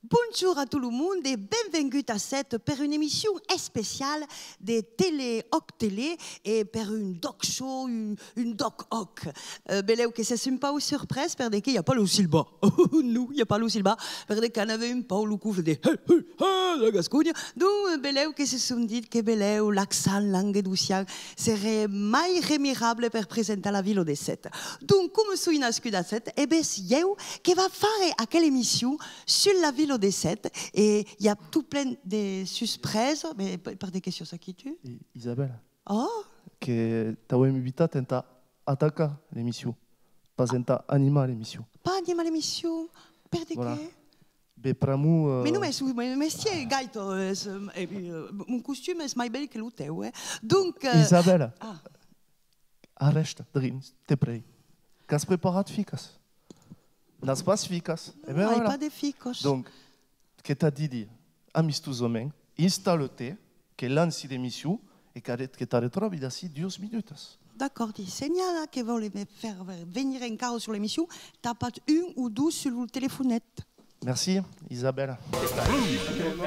Bonjour à tout le monde et bienvenue à cette pour une émission spéciale de Télé Hoc Télé et pour une doc show, une doc hoc. Beleu que c'est une pas aux surprise parce qu'il n'y a pas le silba. Nous, il n'y a pas le silba. Parce qu'on avait un pas le coup de la Gascogne. Donc beleu que se sont dit que beleu l'accent languedocien serait mai remirable pour présenter la ville de Sète. Donc comme je suis nascu à Sète, et bien c'est eu qui va faire à quelle émission sur la ville de Sète et il y a tout plein de surprises, mais par des questions ça qui tue. Isabelle. Oh. Que t'as invité à attaquer l'émission, pas à animer l'émission. Pas animer l'émission, perdez voilà. Que. Mais non, mais c'est gaito, mon costume est plus bel que le teu, donc. Isabelle. Arrête, drin, te prie. Qu'as préparé ficas? Nas pas ficas. Eh bien, voilà. Pas de ficas. Donc, que t'as dit, amistosamente, installe-te, que lance l'émission et que t'as retrouvé d'ici 10 minutes. D'accord, dis, Seigneur, qui veut me faire venir un carreau sur l'émission, t'as pas une ou deux sur le téléphonette. Merci, Isabelle.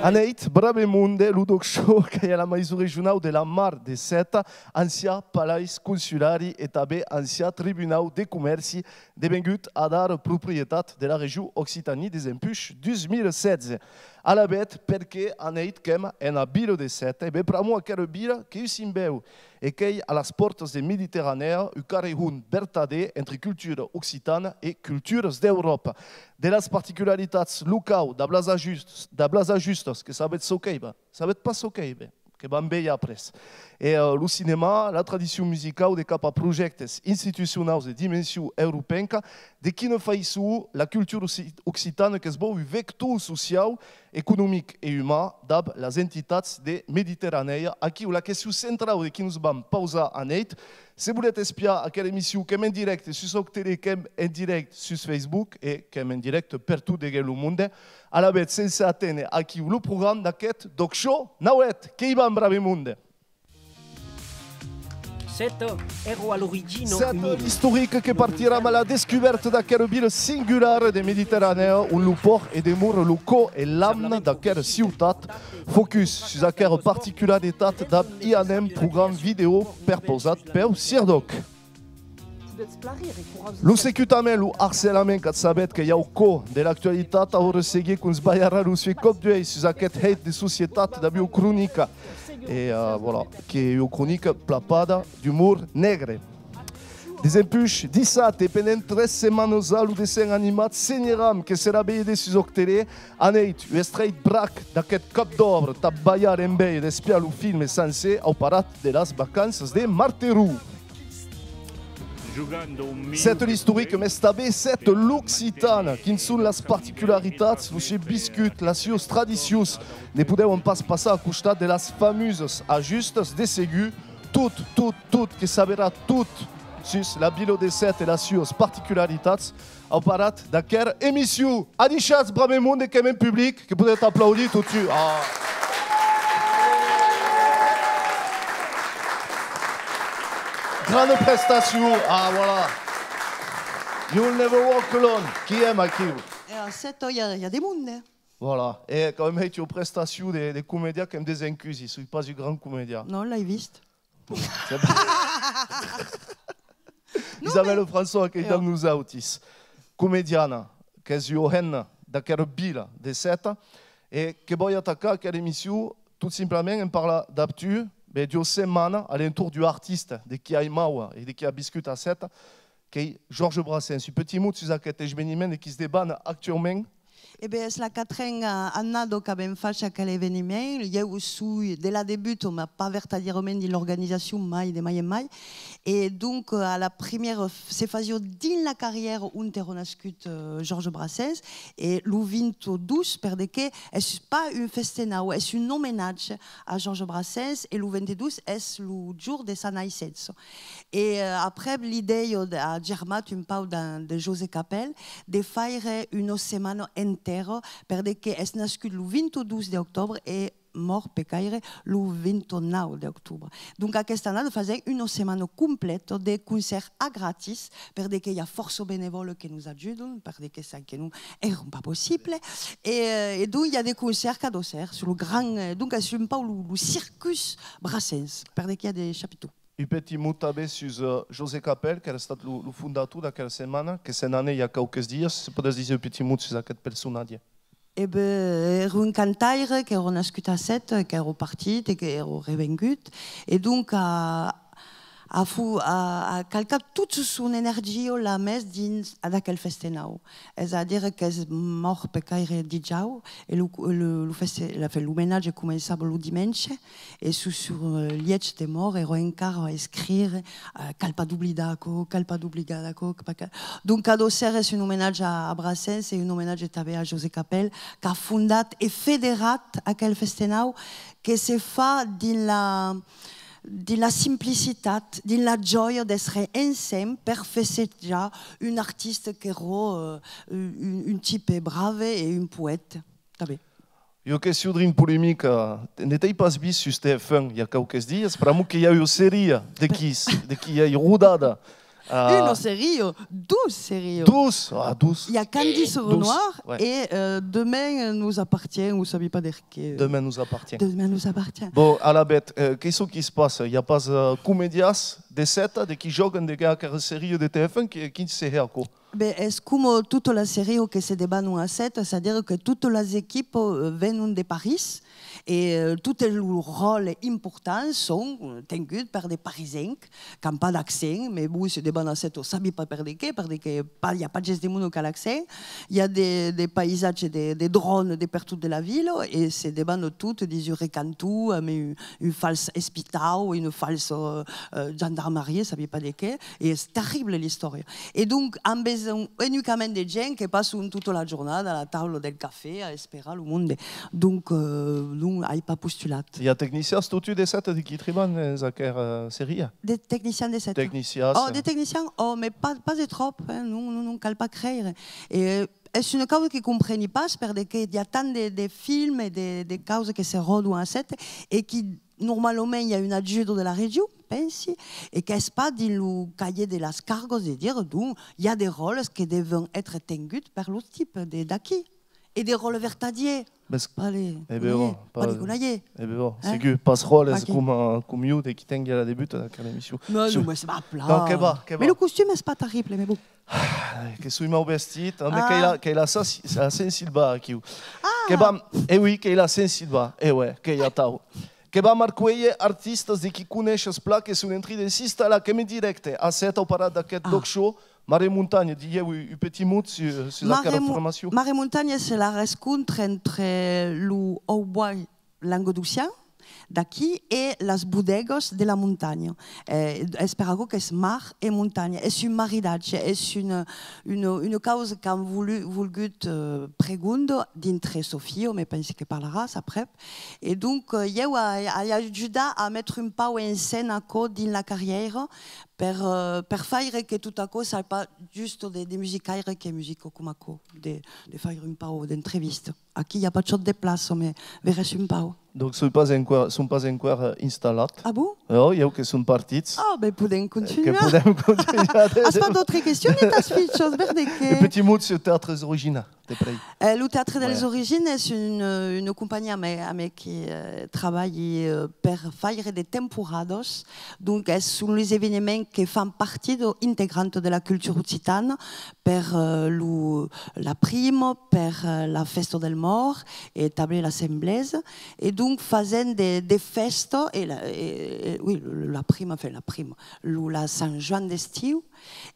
Aneit, bravemunde, l'Udoc Show, che è la maison regionale de la Mar de Sète, ancien palais consulari et també ancien tribunal de commerci devengut a dar propietat de la région Occitanie des Empuches 2016. A la bête, perché aneit kem en a ville de Sète, e be pramo aquera ville que us imbeu, e que a las portes de Méditerranée, u carrehun vertadé entre culture occitane et cultures d'Europe. De las particularitats locaux da Blasa Justos, que sabet sokeiba, sabet pas sokeiba, que van bé après. Et le cinéma, la tradition musicale de cap a projectes institucionals de dimension européenne, de qui ne fait la culture occitane que es beau vecteur social, économique et humain d'ab les entitats de Méditerranée, à qui la question centrale de qui nous vam pausa en net, si vous voulez espiar à quelle émission qu'est en direct sur Soc Télé, qu'est en direct sur Facebook et qu'est en direct partout dans le monde, à la bête sans attendre à qui le programme d'aquest doc show, nauet, qui va en brave monde. Sète ero all'origine Sète historique qui partira à la découverte d'aquelle ville singulière de Méditerranée où le port et des murs locaux et l'âme d'aquelle ciutat focus sur aquelle particularitat d'un IANM programme vidéo perposat per Sirdoc. Lo secutament, lo harcelament que sabet que hi ha el co de l'actualitat a hora seguir que ens ballarà lo suoi cop d'uell sur aquest hate de societat de biocronica. Et voilà, qui est une chronique plapada d'humour negre. Des empuches 17 et pendant 13 semaines au dessin animat Seniram, que sera veillé sur Octélé, aneit, un straight brac d'aquest cap d'obra, tap ballar en veille d'espiar le film censé au parat de las vacances de Marterou. C'est l'historique, mais c'est l'occitane, qui sont les particularités, les biscuits, les traditions. Ne pouvons pas passer à costat de las fameuses ajustes de ségur, tout, que saberà tout sur la ville de Sète et les particularités, au parat d'aquelle émission. Adichat, brave monde et même public, que peut être applaudi tout de suite. Grande prestation, voilà. You'll never walk alone. Qui aime à qui? Et à 7 ans, il y a des mondes. Voilà. Et quand même, tu as une prestation des comédiens comme des incus. Ils ne sont pas des grands comédiens. Non, là, ils visent. Isabelle François, qui est dans nous autis. Comédienne, qui est Johanne, d'aquelle ville de Sète. Et qui va attaquer quelle émission, tout simplement, on parle d'aptu. Mais deux semaines à l'entour du artiste de qui a Mawa et de qui a biscuit à 7, qui est Georges Brassens. Un petit mot sur cet événement qui se débat actuellement. Eh bien, c'est la quatrième année que ben fait chaque événement. Il y a aussi, dès le début, on m'a pas vertadirement de l'organisation, mai de mai et mai. Et donc, à la première, c'est faisait dans la carrière où on a nascut Georges Brassens. Et le 22, parce que c'est pas une festenau, c'est un hommage à Georges Brassens. Et le 22, c'est le jour de sa naissance. Et après, l'idée à Germain, un peu de José Capel, de faire une semaine entière, parce que est nascut le 22 d'octobre et mort pecaire le 29 d'octobre. Donc, à cette année, nous faisions une semaine complète de concerts à gratis, parce qu'il y a force bénévoles qui nous aident, parce que ça qui nous est pas possible. Et donc, il y a des concerts cadeaux sur le grand, donc, c'est un peu le circus Brassens, parce qu'il y a des chapiteaux. Un petit mot també sur José Capel, qui est le fondateur de cette semaine, que c'est une année il y a quelques jours. Si vous pouvez dire un petit mot sur cette personnage. Eh bien, era un cantaire qui era nascut a Set, qui era partit et qui era revengut. Et donc, a calcat toute son énergie la messe dins d'aquel festenau. C'est-à-dire qu'est mort pecaire dijau et l'homenatge a commençat le dimanche et sur lietch de mort et encara a écrire calpa d'oblidaco. Donc a docer c'est un homenatge à Brassens et un homenatge també à José Capel qui a fondat et fédérat aquel festenau que se fa de la simplicité, de la joie d'être ensemble pour festejar un artiste qui est un type brave et un poète. Je question d'une polémique. N'était pas vu sur TF1 il y a quelques jours. Parce qu'il y a eu une série de qui y a eu rodada. Une série, 12 séries. 12, 12. Il y a Candice Renoir et Demain nous appartient, vous ne savez pas dire que... Demain nous appartient. Demain nous appartient. Bon, à la bête, qu'est-ce qui se passe? Il n'y a pas de comédias de cette qui jouent dans des séries de TF1 qui se réaccoupent. C'est comme toute la série qui se débat à 7, c'est-à-dire que toutes les équipes viennent de Paris et tous les rôles importants sont tenus par des Parisiens qui n'ont pas d'accent, mais bon, ce débat à 7, on ne sait pas parce qu'il n'y a pas de geste de monde qui a l'accent. Il y a des paysages, des drones de partout de la ville et ces débats toutes des hurricantou, mais une false hospital, une false gendarmerie, ça ne savait pas de quoi. Et c'est terrible l'histoire. Et donc, en uniquement des gens qui passent toute la journée à la table del café à espérer le monde. Donc, nous, il n'y a pas postulat. Il y a des techniciens statut de cette qui travaillent dans cette série. Des techniciens de cette. Techniciens. Oh, des techniciens, mais pas de trop. Hein. Nous ne pouvons pas créer. Et c'est une cause qu'ils ne comprennent pas, parce qu'il y a tant de films et de causes qui se rodent à cette et qui, normalement, il y a une adjude de la région. Pensi, et qu'est-ce pas dans le cahier de las cargos de dire donc il y a des rôles qui doivent être tenus par l'autre type d'acquis et des rôles vertadiers. Pas les gonaillers. C'est que pas rôle comme you qui tenga la début de l'émission. Non, mais c'est pas plat. Mais le costume c'est pas terrible, mais bon. Che sui mau vestiti, che la sensibilità qui. Che va, oui, che la sensibilità, ouais, che ya tau. Que va marquer artistes de qui connaissent plat que sont entrés de six à la caméra directe à cette opéra d'aquest dog show Marée Montagne. Dis-y un petit mot sur la formation. Marée Montagne, c'est la rencontre entre le haut-bois languedocien d'aquí et les bodegues de la montagne. Espero que c'est mar et montagne. C'est un mariage, c'est une cause qu'on voulu pregunto d'entre Sophie, mais pense que parlera après. Et donc, il a ajudé à mettre un peu en scène dans la carrière per faire que tout à coup, ce n'est pas juste des musicaires qui musique comme de faire un peu d'entreviste. Aquí il n'y a pas de chose de place, mais verrai un peu. Donc, ce ne sont pas encore installés. Ah bon? Oui, il y a qui sont partis. Ah, ben, podem continuer. Est-ce pas d'autres questions, tas fiches, Un petit mot sur le théâtre original. Le théâtre des origines, c'est une compagnie qui travaille pour faire des temporadas. Donc, ce sont les événements qui font partie intégrante de la culture occitane, per la prime, per la festa del mort et també l'assemblée. Et donc faisaient des festes, oui, la prime, la Saint-Jean d'estiu,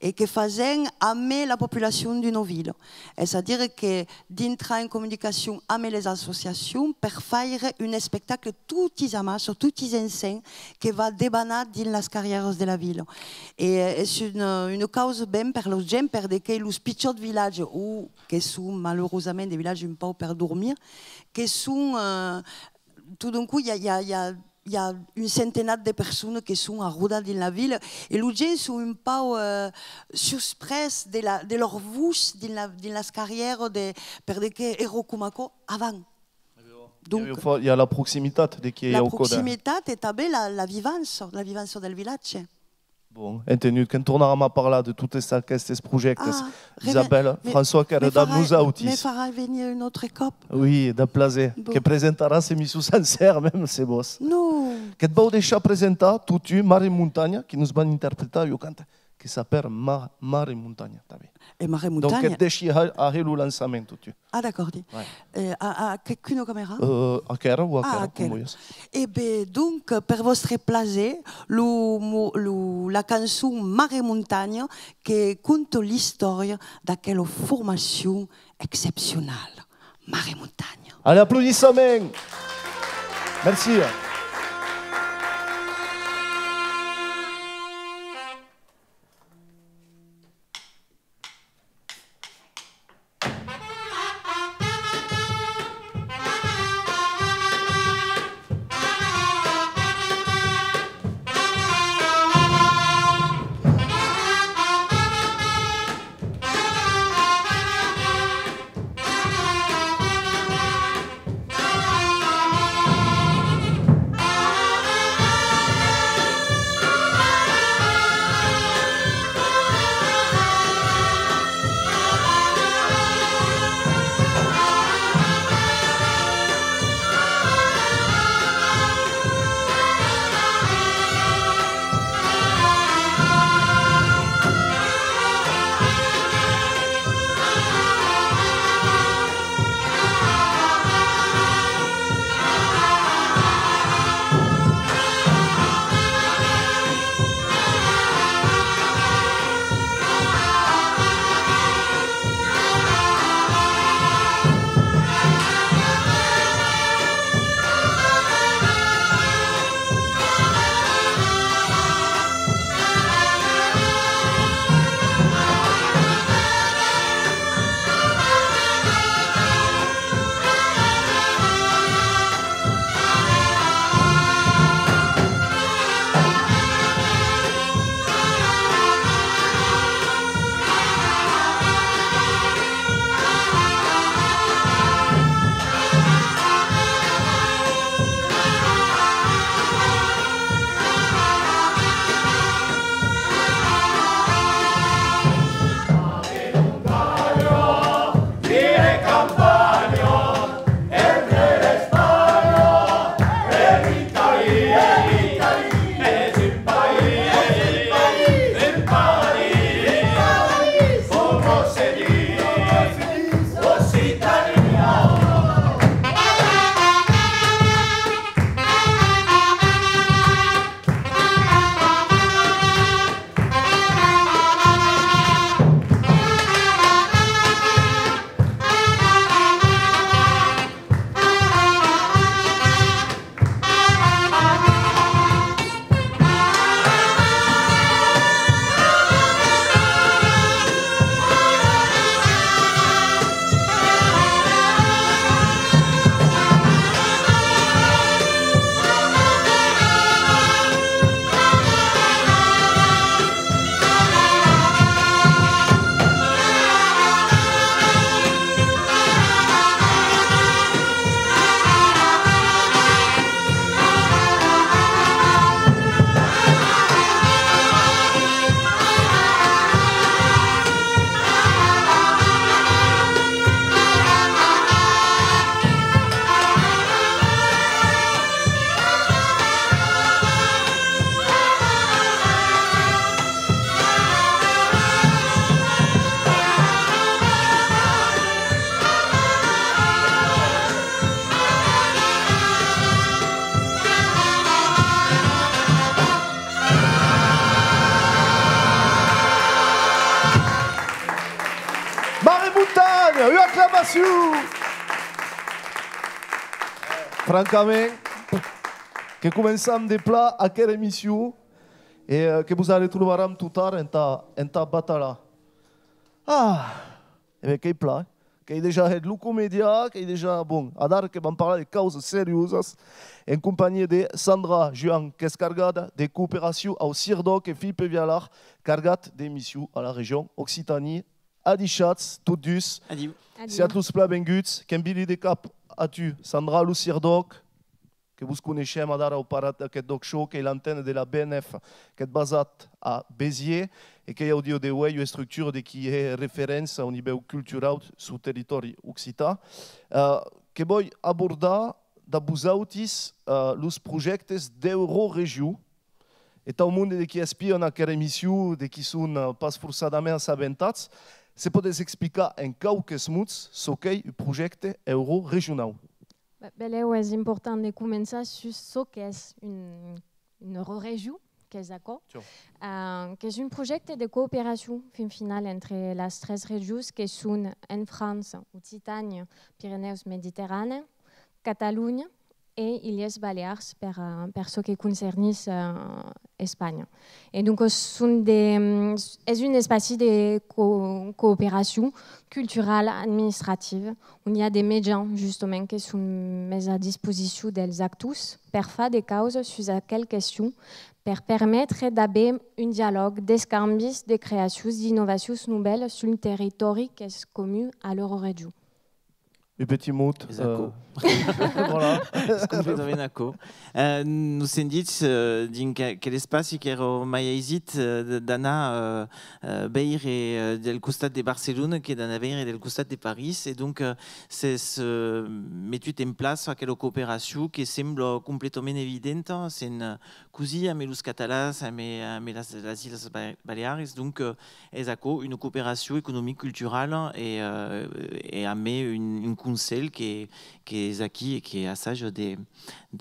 et que faisaient aimer la population d'une ville. C'est-à-dire que d'entrer en communication avec les associations pour faire un spectacle tout isamage, tout insane, qui va débanner dans les carrières de la ville. Et c'est une cause bien pour les gens, pour que les petits villages, ou qui sont malheureusement des villages un peu pour dormir, qui sont, tout d'un coup, il y a une centaine de personnes qui sont à Rouda dans la ville et les gens sont un peu surpris de leur bouche dans la carrière pour que Erokumako avant. Donc, il y a la proximité de qui la proximité et la vivance del village. Bon, entendu, quand on a parlé de tous ces projets, Isabelle, François Caredam nous a outils. Mais fera venir une autre cop. Oui, d'un plaisir. Qui présentera ces missions sincères, même, c'est beau. Non. Qui va déjà présenter tout Mare Montagne, qui nous va interpréter, qui s'appelle Mare Montagne. Et Mare Montagne. Donc, déjà à le lancement tout. Ah, d'accord. Ouais. À quelle caméra? À Kera ou à Kera? Et bien, donc, pour votre plaisir, la chanson Mare Montagne qui compte l'histoire de quelle formation exceptionnelle. Mare Montagne. Allez, applaudissements. Merci. Bella, une acclamation. Francament, que commençons des plats à quelle émission et que vous allez trouver tout tard en ta batala. Ah, et bien quel plat, qui est déjà de l'Ucomédia, qui est déjà bon, à dar que van parler de causes sérieuses en compagnie de Sandra Juan, qui est cargada de coopération au Cirdoc et Philippe Vialar, cargada d'émissions à la région Occitanie, Adichatz, Tudus, Siatlus Plabenguts, Kembili de Cap, Atu, Sandra Lu Cirdoc, que vous connaissez, madara au parat d'aquest doc show, qui est l'antenne de la BNF, qui est basée à Béziers, et qui est audio de web une structure qui est référence au niveau culturel sur le territoire occitan, que voy aborder da busautis los projectes d'Euroregió, et au monde de qui espionne aquella émission, de qui sont pas forçadament assabentats, se pot explicar en quelques mots ce qu'est le projet euro-régional. Beleu, és important de començar sur ce qu'és une euroregió, que és ACO, que és un projecte de coopération fin final entre les tres régions que són en France, Occitània, Pirineus Mediterrània, Catalunya et Illes Balears per ce qui concernís Espanya. Et donc, és un espace de coopération culturelle, administrative, on y a des médias, justement, qui sont mis à disposition des acteurs per faire des causes sur aquelles questions, per permettre d'avoir un dialogue, des canvis, de créations, d'innovations nouvelles sur le territoire qui est commun à l'Euroregió. Un petit mot. Voilà. Completament d'accord. Nous hem dit que l'espai que era mai aisit d'anar veire del costat de Barcelona que d'anar veire del costat de París et donc s'es metut en place aquella cooperació que sembla completament evident, sen così amb els catalans, amb les Illes Balears, donc és una cooperació econòmica culturale et amb un consell que és aquí et qui est assage de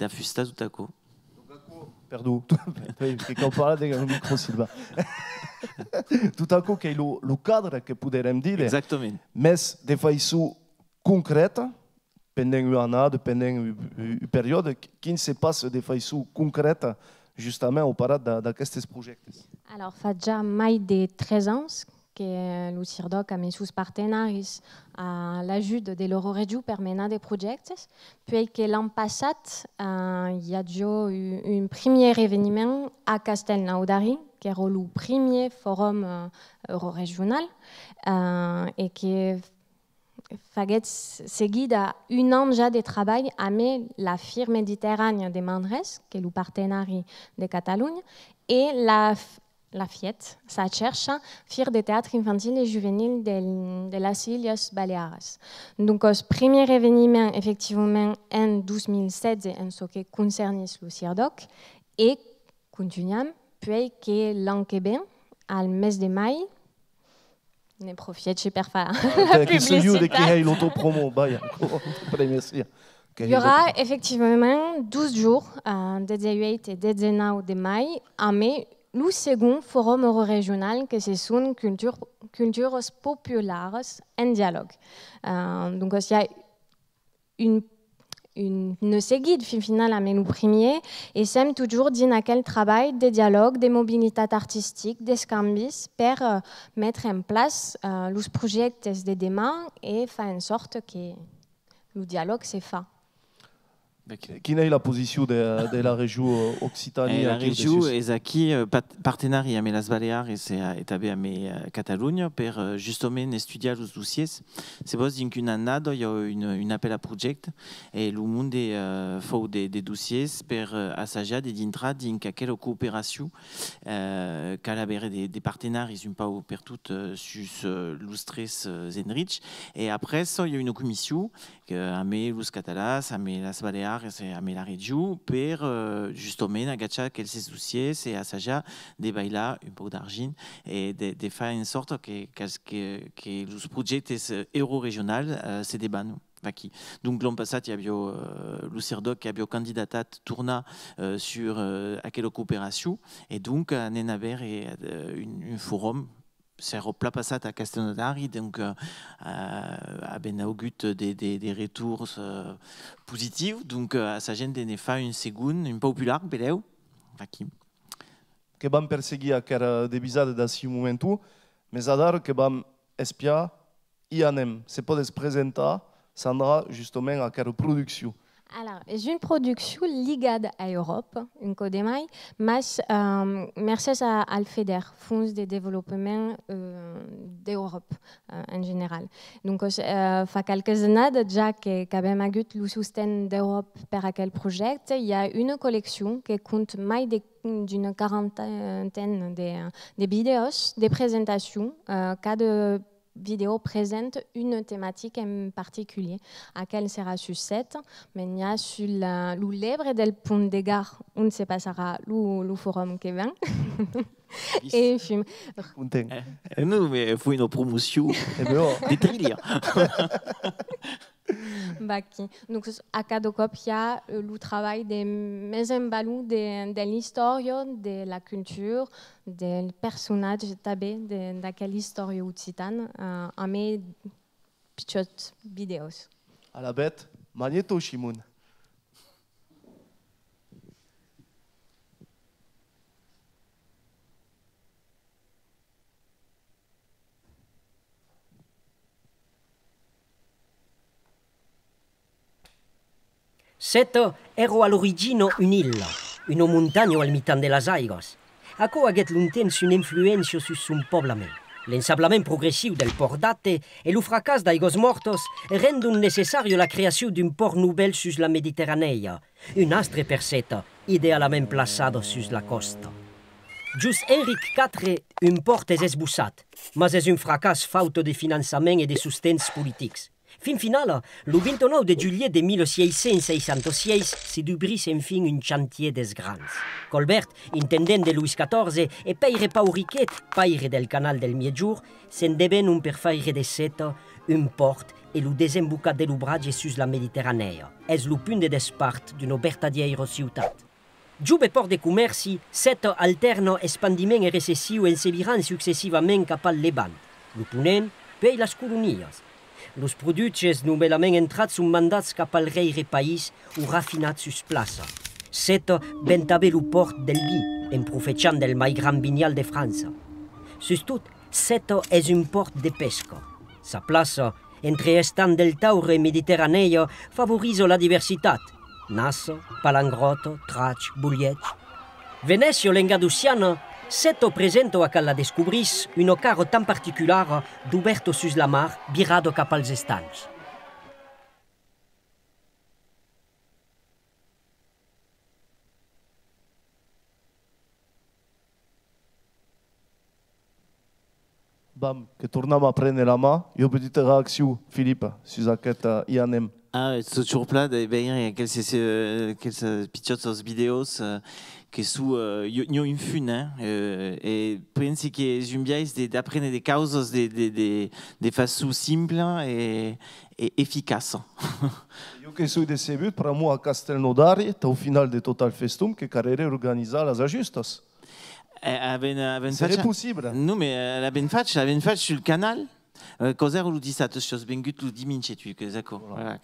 fusta tout à coup. Perdó, que parla de micro, Sylvain. Tout à coup, que le cadre que podem dire, exactement, mais de façon concrète, pendant un an, pendant une période, qui se passe de façon concrète justement au parat d'aquests projets. Alors, fa ja mai de 13 ans que le Cirdoc a mis sus partenaris à l'ajuda de l'Euroregió per menar des projectes, puis que l'an passat il y a eu un premier événement à Castelnaudary, qui era le premier forum euroregional, et qui faguet seguit a un an ja de treball amb la Fir Mediterrània de Manresa, que est le partenari de Catalunya, et la FIET, ça cherche Fir de théâtre infantil et juvénile de las Illes Balears. Donc, le premier événement, effectivement, en 2016, en ce qui concerne le Cirdoc, et continuons, puis que l'an que vient, al mes de mai, ne profite per faire publicitat. Il y aura effectivement 12 jours, de 18 et de 19 de mai, mais le second forum eurorégional que ce sont cultures populaires en dialogue. Donc, il y a une seguide finale avec le premier et c'est toujours dans quel travail de dialogue, de mobilité artistique, des canvis pour mettre en place les projets de demain et faire en sorte que le dialogue se fasse. Quelle est la position de la région Occitanie? La région est aquí partenari amb les Balears et també amb Catalunya per justament estudiar els dossiers. Se vos dins qu'una annada hi ha un appel a projecte et le monde fou de dossiers per assajar de dintre dins aquella cooperació cal haver de partenaris un peu per tot sus los tres enrics et après ça hi ha una comissió amb els catalans, amb les Balears et amb la région per justement agachar quelques dossiers et assajar de bailar un peu d'argent et de faire en sorte que les projets euro-régionals se débattent. Donc l'an passat, il y avait le Cirdoc qui avait candidaté tourna sur aquella coopération et donc on avait un forum c'est au plat passat à Castelnaudary, donc ben augut des retours positifs, donc à sa gente ne fa une seconde, une popular, beleu, aquí. Que vam perseguir aquera debisada da si momentu, mais adar que vam espiar i anem. Se podes presentar, Sandra, justement, aquera production. Alors, c'est une production ligada à l'Europe, une codemai, mais merci à FEDER, Fonds de développement d'Europe en général. Donc, fa quelques années déjà qu'avons eu le soutien d'Europe pour aquel projet, il y a une collection qui compte mai d'une quarantaine de vidéos, de présentations, cada vidéo présente une thématique en particulier, à laquelle sera sujet, mais il y a sur le livre del Pont de Gare, on se passera le forum qui vient. Et film. Nous, mais il faut une promotion des trillions. Donc, à cada cop, il y a le travail de mise en valeur de l'histoire, de la culture, des personnages de quelle histoire occitane, à mes petites vidéos. À la bête, Magneto Shimoun. Seto ero all'origine un'illa, una montagna al mittan de las aigos. Aco aguet lontens un'influència sus son poblament. L'ensablament progressiu del port date e lo fracàs d'aigos mortos rendon necessario la creació d'un port nouvel sus la Mediterranèia, un astre per seta idealament plaçado sus la costa. Just Enric IV, un port és esbossat, mas és un fracàs fauto de finançament e de sustents politics. Fin final, le 29 de juillet de 1666 se dubrisse enfin un chantier des grans. Colbert, intendent de Louis XIV e peire Pauriquet, paire del canal del Miejur, se'n deben un per faire de seta un port e lo desembocat de l'obratge sus la Mediterranèa. És lo punt de despart d'una vertadiera ciutat. Jube port de comerci, seta alterna expandiment e recessiu en se viran successivament cap al Levant, lo ponent, pei las colonies. Los produtges novellament entrats son mandats cap al reire país o raffinats sus plaça. Seta ben també lo port del vi, en profechant del mai gran vinyal de França. Sus tot, Seta és un port de pesca. Sa plaça, entre estant del Taure e Mediterranèia, favorise la diversitat. Nassa, palangrota, traig, bullet. Venecia, l'engadusiana, Seto presento a cal la descobris una cara tan particulara d'oberto sus la mar, virado cap als estanys. Bam, que tornem a prendre la mà. Jo petite reacció, Philippe, sus aquest IANEM. Ah, c'est toujours plat de veire quelques petites vidéos que sous yo une fun et pense que jumbiais d'apprendre des causes de façon simple et efficace. Jo que sou decebut, per moi a Castelnaudary, au final de Total Festum, que carrere organitzar les ajustes. Serait possible. Non, mais la ben fatch sur le canal. Causer ou dit ça, chose ben gut ou diminche tu que d'accord. Voilà,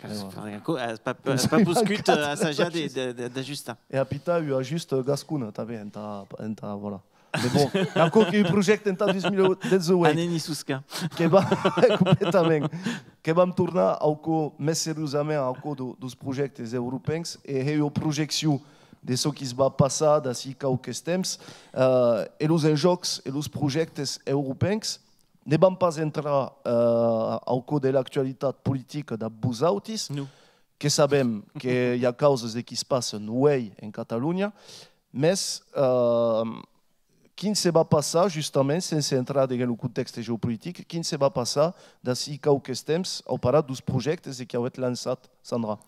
pas buscut à saja d'ajusta. Et à Pita eu ajuste Gascuna, t'avais enta voilà. Mais bon, encore que projet enta 2010 Aneni Suska. Que va completament. Que vam tornar au més seriosament au dos projectes europeus e heu projecció de ce qui se va passar d'ací quelques temps e los enjocs e los projectes europeus ne vam pas entrar au cos de l'actualitat politica de Busautis, que sabem que hi ha causes de qui se passen uei en Catalunya, mais quin se va passar, justament, sense entrar en el context geopolític, quin se va passar d'ací quelques temps au parat dos projectes que heu lançat, Sandra?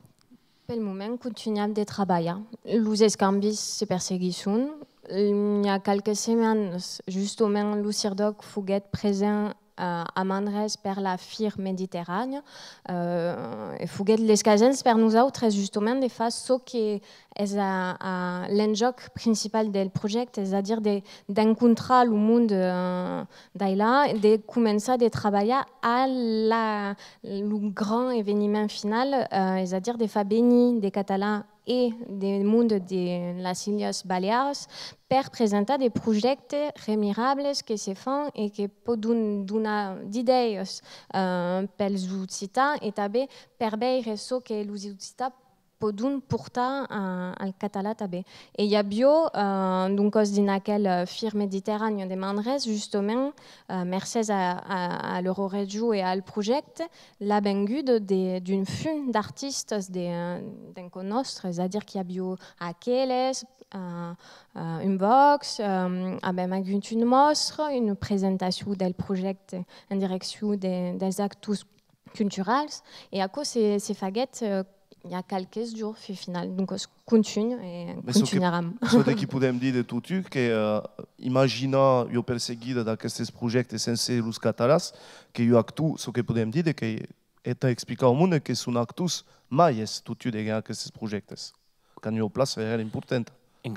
Pel moment, continuem de treballar. Els escanvis se persegueixen. Il y a quelques semaines, justement, le CIRDOC foguet présent a Manresa per la FIR Mediterrània. E foguet les casens per nosaltres justament de fa so que és l'enjoc principal del projecte, és a dir, d'encontrar el món d'allà, de començar a treballar a el grand événement final, és a dir, de fer venir des catalans et des monde de les Illes Balears per presentar des projectes remirables que se fan i que poden donar d'idees pels occitans i també per veure això que els occitans poden portar al català també. I hi havia, donc, en aquell FIR Mediterrània de Manresa, justament, gràcies a l'Euroregió i al projecte, la venguda d'un fum d'artistes d'enco nostre, és a dir, que hi havia aquelles, un box, abbiamo avuto una mostra, una presentació del projecte en direcció dels actes culturals, i això se faguet il y a quelques jours final, donc on continue et continuera. Ce que podem dir de tot que imagina jo perseguida d'aquests projectes sense els catalans, que jo actu, ce que podem dir que és explicar al món que són actus mai és tot d'aquests projectes. Quand jo place és important. C'est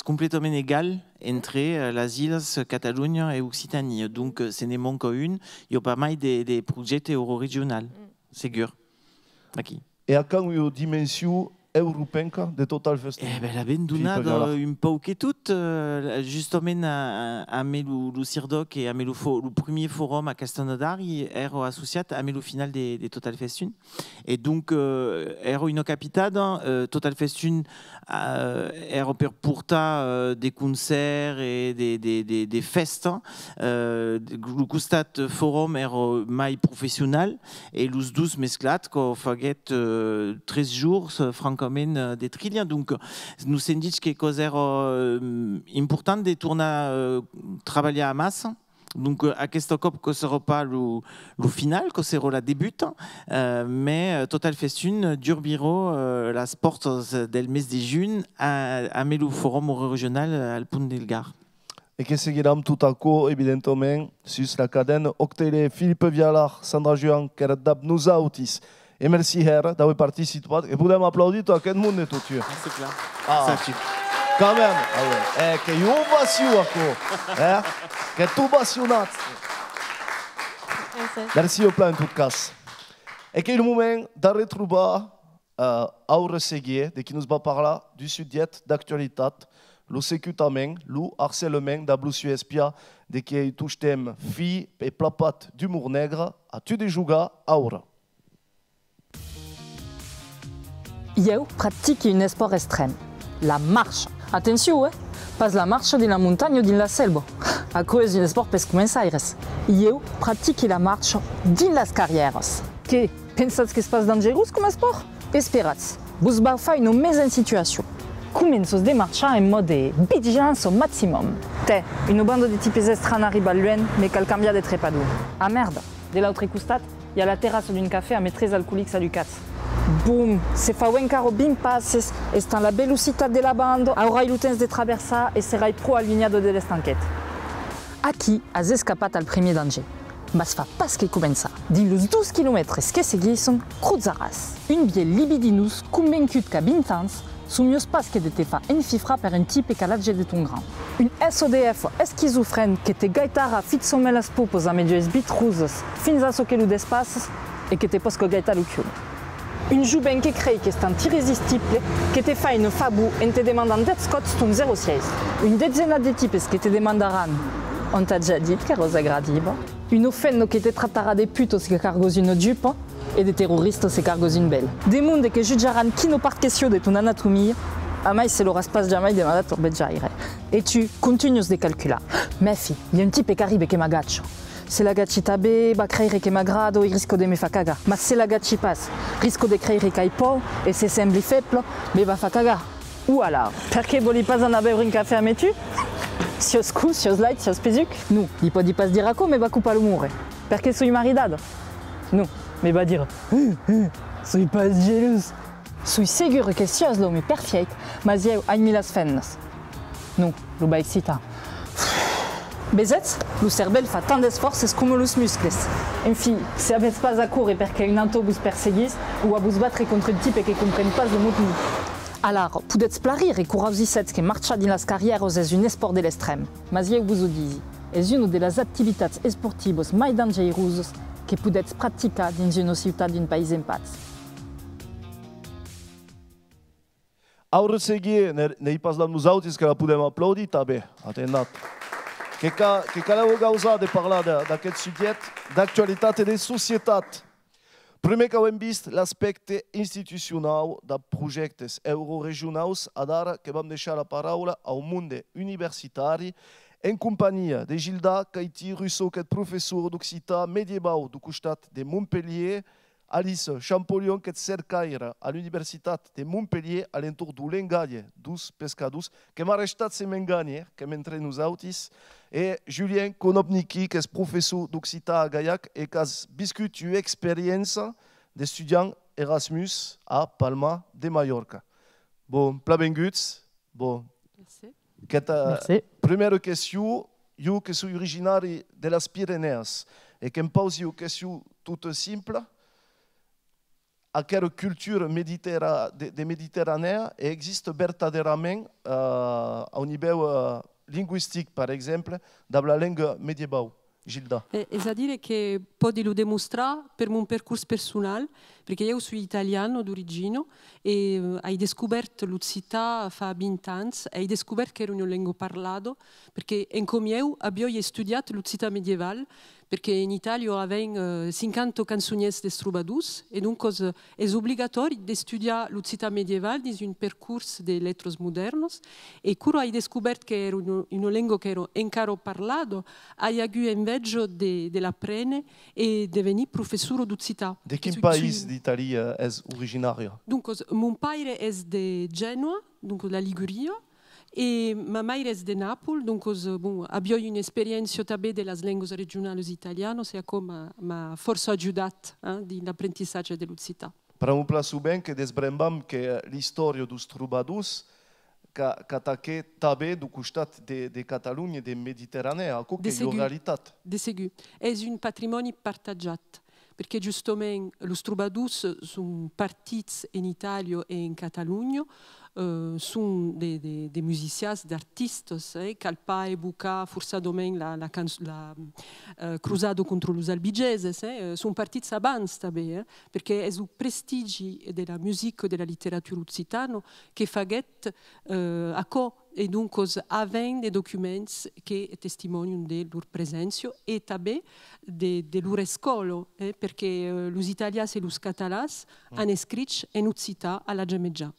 complètement égal entre les îles Catalogne et Occitanie. Donc, ce n'est manque une. Il y a pas mal de projets euro-régionaux. C'est sûr. Aquí. Et à quand une dimension européenne de Total Festival? Eh ben, la ben donat un peu que tout, justement à le Cirdoc et à le premier forum à Castelnaudary est associé à le final de Total Festival. Et donc, est une capitale, Total Festival est pour des concerts et des festes. Le costat forum est mai professionnel et les 12 mesclats qu'on fait 13 jours, francament, des trillions. Donc, nous sommes dit que c'est important de tourner travailler à masse. Donc, à cette cop, que ce sera pas le final, que ce sera la début, mais Total Festune, Durbiro, la sport del mes de juin, à le forum régional à Pont del Gard. Et que seguirem tout à coup, évidemment, sur la cadène Octele, Philippe Vialar, Sandra Juan, Keradab, nous autis. Et merci, Herr, d'avoir participé. Et vous pouvez m'applaudir, toi, quel monde est tout tu. C'est clair. Ah, quand même. Ah ouais. Que io passion, quoi. Que tu passionnat. Merci au plein, en tout cas. Et que le moment de retrouver Aure Seguier, de qui nous va parler du sujet d'actualité, le sécutament, le harcèlement de Blue Espia, de qui touche thème filles et plapat d'humour nègre, à tu de jouer Aure. Je pratique un sport extrême, la marche. Attention, pas la marche dans la montagne ou dans la selva. À cause d'un sport pesco en Aires. Je pratique la marche dans les carrières. Que pensez que c'est pas dangereux comme sport? Esperats, vous allez faire une mise en situation. Commencez à marcher en mode vigilance au maximum. Une bande de types extranes arrive à loin, mais qu'elle cambia de trépadou. Ah merde, de l'autre côté, il y a la terrasse d'un café à maîtrise alcoolique à Lucas. Boum, se fa un carro bien passes, estan la velocità della banda, aura il temps de traversar e serai pro allineado de l'estanquet. Aquí has escapat al premier danger. Mas fa pas que comença. Din los 12 kilomètres que seguisson, cruzaràs. Un biais libidinus convencut qu'à 20 ans, sont mieux pas que de te fa enfifrar per un type calatge de ton grand. Un SODF esquizofrène que te gaitara fit sommel as popos a medio esbitruzes, fins a so que lo despaces e que te posco gaita lo chiulo. Un jovem que cree que est irrésistible, que te fa une fabou en te demandant d'être scott ton 06. Une dizaine de types que te demandaran, on t'a déjà dit que rosa gradiva. Une offense que te trattara de putos que cargos une jupe et de terroristes que cargos une belle. Des mondes que jugeran qui ne part question de ton anatomie, a mai se l'auras pas jamais demandé ton bedjaire. Et tu continues de calculer. Mais fille, il y a un type qui arrive qui m'agache. Se la gacita be, va creire che m'aggrado e risco de me fa cagar. Ma se la gacci passe, risco de creire che hai po e se sembri febblo, me va fa cagar. Ou alors, perché voli pas en avoir un café a metu? Sios cu, sios light, sios pesuc? Nu, li podi pas dire a co, me va coupa l'umore. Perché sui maridado? Nu, me va dire, sui pas gelus. Sui seguro che sios l'ome perfect, ma zieu ai milas fennes. Nu, lo ba excita. Bezets, lo cervell fa tant d'esforços come los muscles. Enfim, se avets pas a correr perché un auto vos perseguís ou a vos battre contre un type que comprèn pas le mot nu. Alors, podetz plarir e courausissets que marcha din las carrieros és un esport de l'extrême. Mas eu vos ho disi, és una de las activitats esportivos mai dangerosas que podetz praticar dins una ciutat d'un país en paz. Aurrezegi, ne parlam nosaltres que la podem aplaudir també, atendat. Que caleu gauza de parlar d'aquest sujet d'actualitat i de societat. Primer que hem vist l'aspecte institucional de projectes euroregionals, ara que vam deixar la paraula al món universitari en companyia de Gilda Caiti Russo, que és professor d'occità medieval du costat de Montpellier, Alice Champollion, que és cercaire a l'Universitat de Montpellier a l'entorn du Lengalle dos pescadors, que m'ha restat se m'enganye, que m'entre nosaltres, et Julien Konopnicki, que és professor d'occità a Gaillac et que ha viscut una experiència d'estudiant Erasmus a Palma de Mallorca. Bon, benvinguts. Bon. Merci. Merci. Primera qüestió, jo que soy originari de les Pyrenees et que em posi una qüestió tota simple, aquella cultura de Mediterrània existe verdaderament a un nivell linguistic, per exemple, de la llengua medieval. Gilda. És a dire che posso lo dimostrare per un percorso personale, perché io sono italiano d'origine e ho scoperto l'Occità fa 20 anni e ho scoperto che era una lingua parlata, perché come io abbiamo studiato l'Occità medievale, perché in Italia avevano 50 canzoniers de troubadours e dunque è obbligatorio di studiare l'Occità medievale in un percorso di lettere moderne e quando ho scoperto che era una lingua che era ancora parlata, ho avuto inveggio dell'apprendere e di diventare professore d'Occità. De quin país d'Italia és originario? Dunque, mon padre è di Genoa, dunque la Liguria, e ma madre è di Napoli, dunque bon, abbiamo un'esperienza també delle lingue regionali italiane, e come mi ha forse aiutato nell'apprendizaggio dell'Occità. Per un plaço ben que desbrembam que l'història dos trobadors que ataqué també du costat de Catalunya, de Mediterrània, que és la realitat. De segur. È un patrimonio parteggiato, perché giustamente i trobadors sono partiti in Italia e in Catalogna, sono dei musiciens, dei artisti, Calpà e Bucà, forse domen la cruzado contro gli albigesi, sono partiti abans també, perché è il prestigio della musica e della letteratura occitana che faguet a co e dunque avem dei documenti che testimoniano della loro presenza e també delle loro scuole, perché gli italiani e gli catalani hanno scritto in occità alla gemeggia.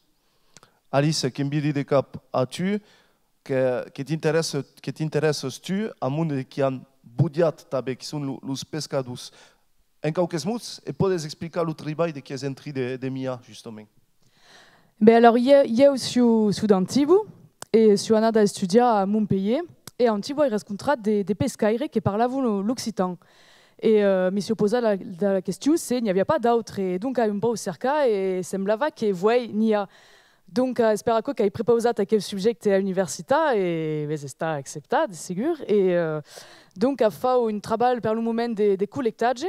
Alice, quin vidi de cap as-tu que t'interesses tu a monde qui han budiat també, qui són los pescadors? En qualques mots, et podes explicar le treball de qui és entri de Mia, justement? Ben alors, eu sou d'Antibes, et suis anat a estudiar a Montpellier, et a Antibes il rencontrat des pescaires qui parlaient l'occitan. Et mi si opposa la question, c'est n'y avait pas d'autre, et donc a un peu cerca, et semblava que n'y a. Donc, espero que hai prepausat aquel subjecte a l'universitat e ves està acceptat, segur. E donc, a fa un treball per un moment de collectatge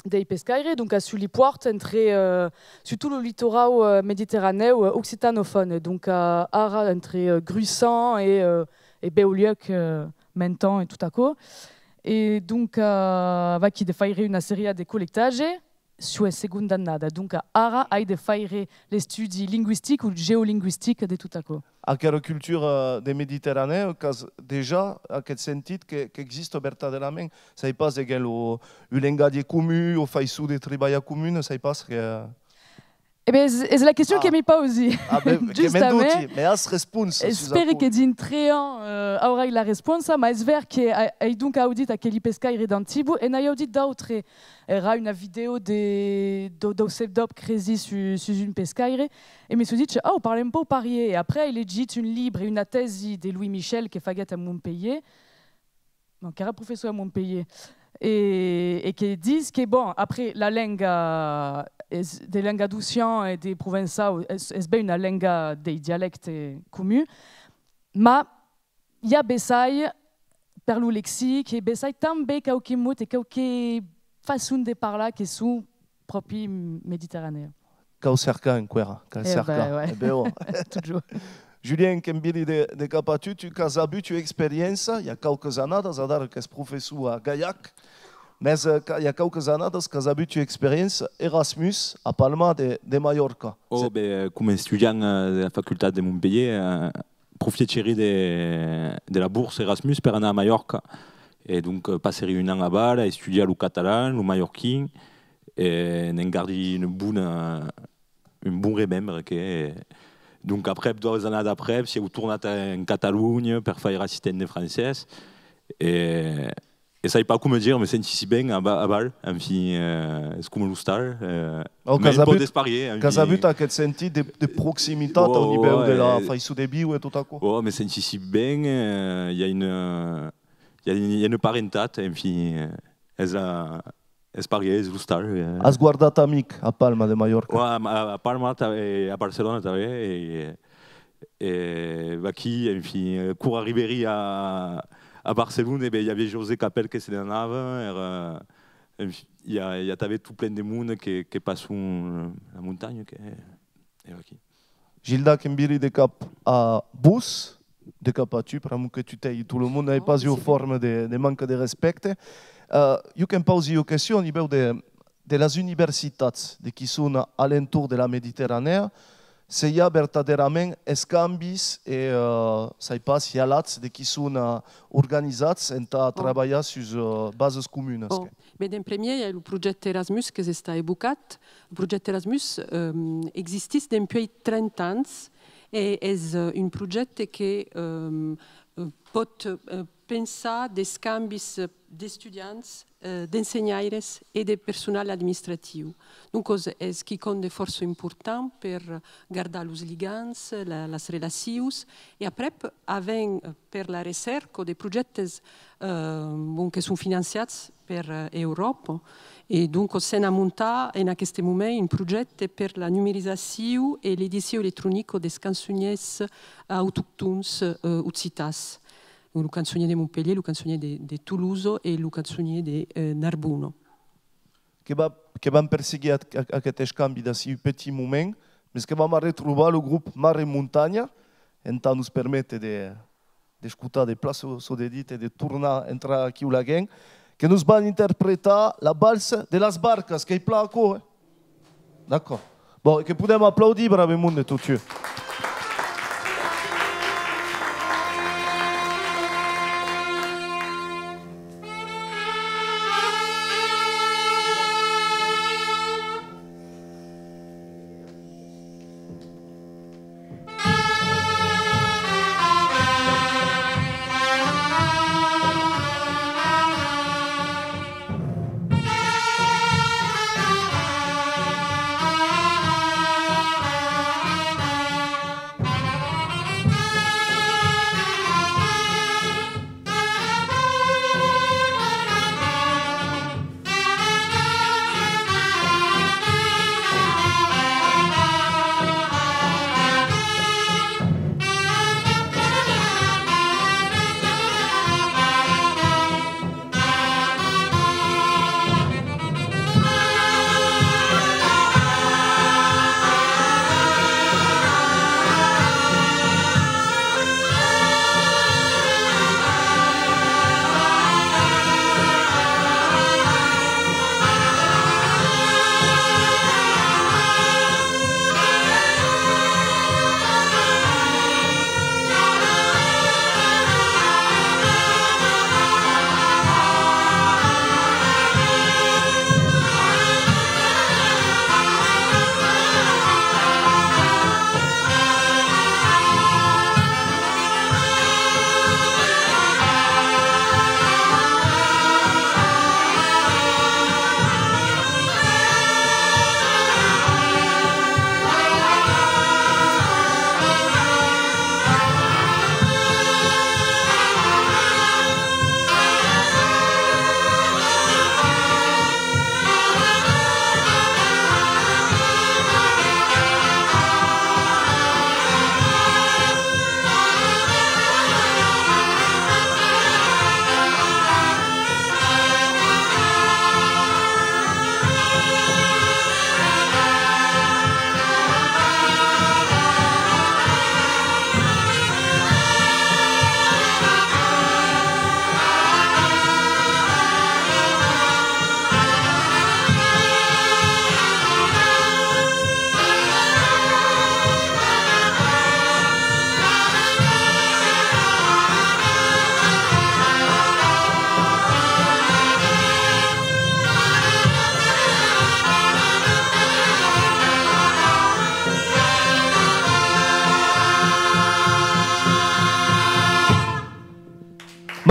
dei pescaires, donc a su li port entre sur tout le littoral méditerraneu occitanophone, donc ara entre Gruissant et Béoliuc, Menton et tout à coup. Et donc, va qui de faire une série de collectages sur la seconde année. Donc, ara a de faire les studi linguistiques ou géolinguistiques de tout à coup. A quelle culture de Méditerranée, déjà, à quel sens qu'existe verdaderament, ça y passe égal au langage commun, au faisceau de travail commun, ça y passe que... Eh bien, c'est la question qui m'est pas aussi. Ah ben, justament, mais as réponse. J'espère que d'intréant aura la réponse, mais c'est vrai que j'ai donc audit à quel pescaire d'Antibes et n'a audit d'autres. Il y aura une vidéo de Sebdop Crazy sur une pescaire et me suis dit, oh, parlez un peu au parier. Et après, il est dit une libre et une thèse de Louis Michel qui est faguette à Montpellier, donc qui est professeur à Montpellier. Et qui disent que, bon, après, la langue des langues d'Occitane et des provençaux, c'est bien une langue des dialectes communs, mais il y a besoin per lo lexique, e sai també qualque mot e qualque façon de parlar qui sont propri méditerranéens. Cau cerca en quera, cau cerca. Ouais. Toujours. Julien Kembiri de Capatu, tu as abu tu expérience, il y a quelques années, zadar que es professeur à Gaillac, mais il y a quelques années, tu as abu tu expérience Erasmus à Palma de Mallorca. Oh, comme étudiant de la faculté de Montpellier, profité de la bourse Erasmus pour aller à Mallorca. Et donc, passer une an là-bas, étudier le catalan, le mallorquin, et on a gardé une bonne remembre. Donc après, 2 années d'après, si vous tournez en Catalogne pour faire assistant de français, et ça n'est pas comment dire, mais c'est si bien à Bâle, c'est comme l'Oustal. Mais un peu d'esparier. Casabut a quel senti de proximité au niveau de la faïsou de bio et tout à coup. Oh, mais c'est si bien, il y a une parentate, Espariès, l'Hostal. Has guardat amic a Palma de Mallorca? Ouais, à Palma et à Barcelone, et aquí, cours à Ribéry à Barcelone, il y avait José Capel qui s'est dans il y avait tout plein de monde qui passe sur la montagne. Gilda Kembiri de Cap à Bus, de Cap à tu, pour que tu t'aies tout le monde n'a pas eu forme de manque de respect. Je peux poser une question au niveau de las universitats qui sont alentour de la Méditerranée. S'il y a verdaderament escambis et ça passe, il y a là qui sont organisés et travailler sur bases communes. Mais d'un premier, il y a le projet Erasmus qui est évoqué. Le projet Erasmus existe depuis 30 ans et est un projet qui peut penser des scambis d'étudiants, d'enseignants et de personnel administratif. Donc, c'est ce qui compte de force important pour garder les liens, les relations. Et après, avec pour la recherche des projets qui sont financés par l'Europe. Et donc, c'est monté en ce moment un projet pour la numérisation et l'édition électronique des chansonniers autochtones occitas. Le canzonier de Montpellier, le canzonier de Toulouse et le canzonier de Narbonne. Que vam perseguir aquest canvi d'ací un petit moment, mais que vam retrouver le groupe Mare Muntanya, en tant nous permette d'escoltar de places sur des dit et de tornar a entrar aquí la gang, que nous van interpretar la valse de las barcas, que hi pla encore. D'accord. Bon, que podem applaudir bravament de tot això.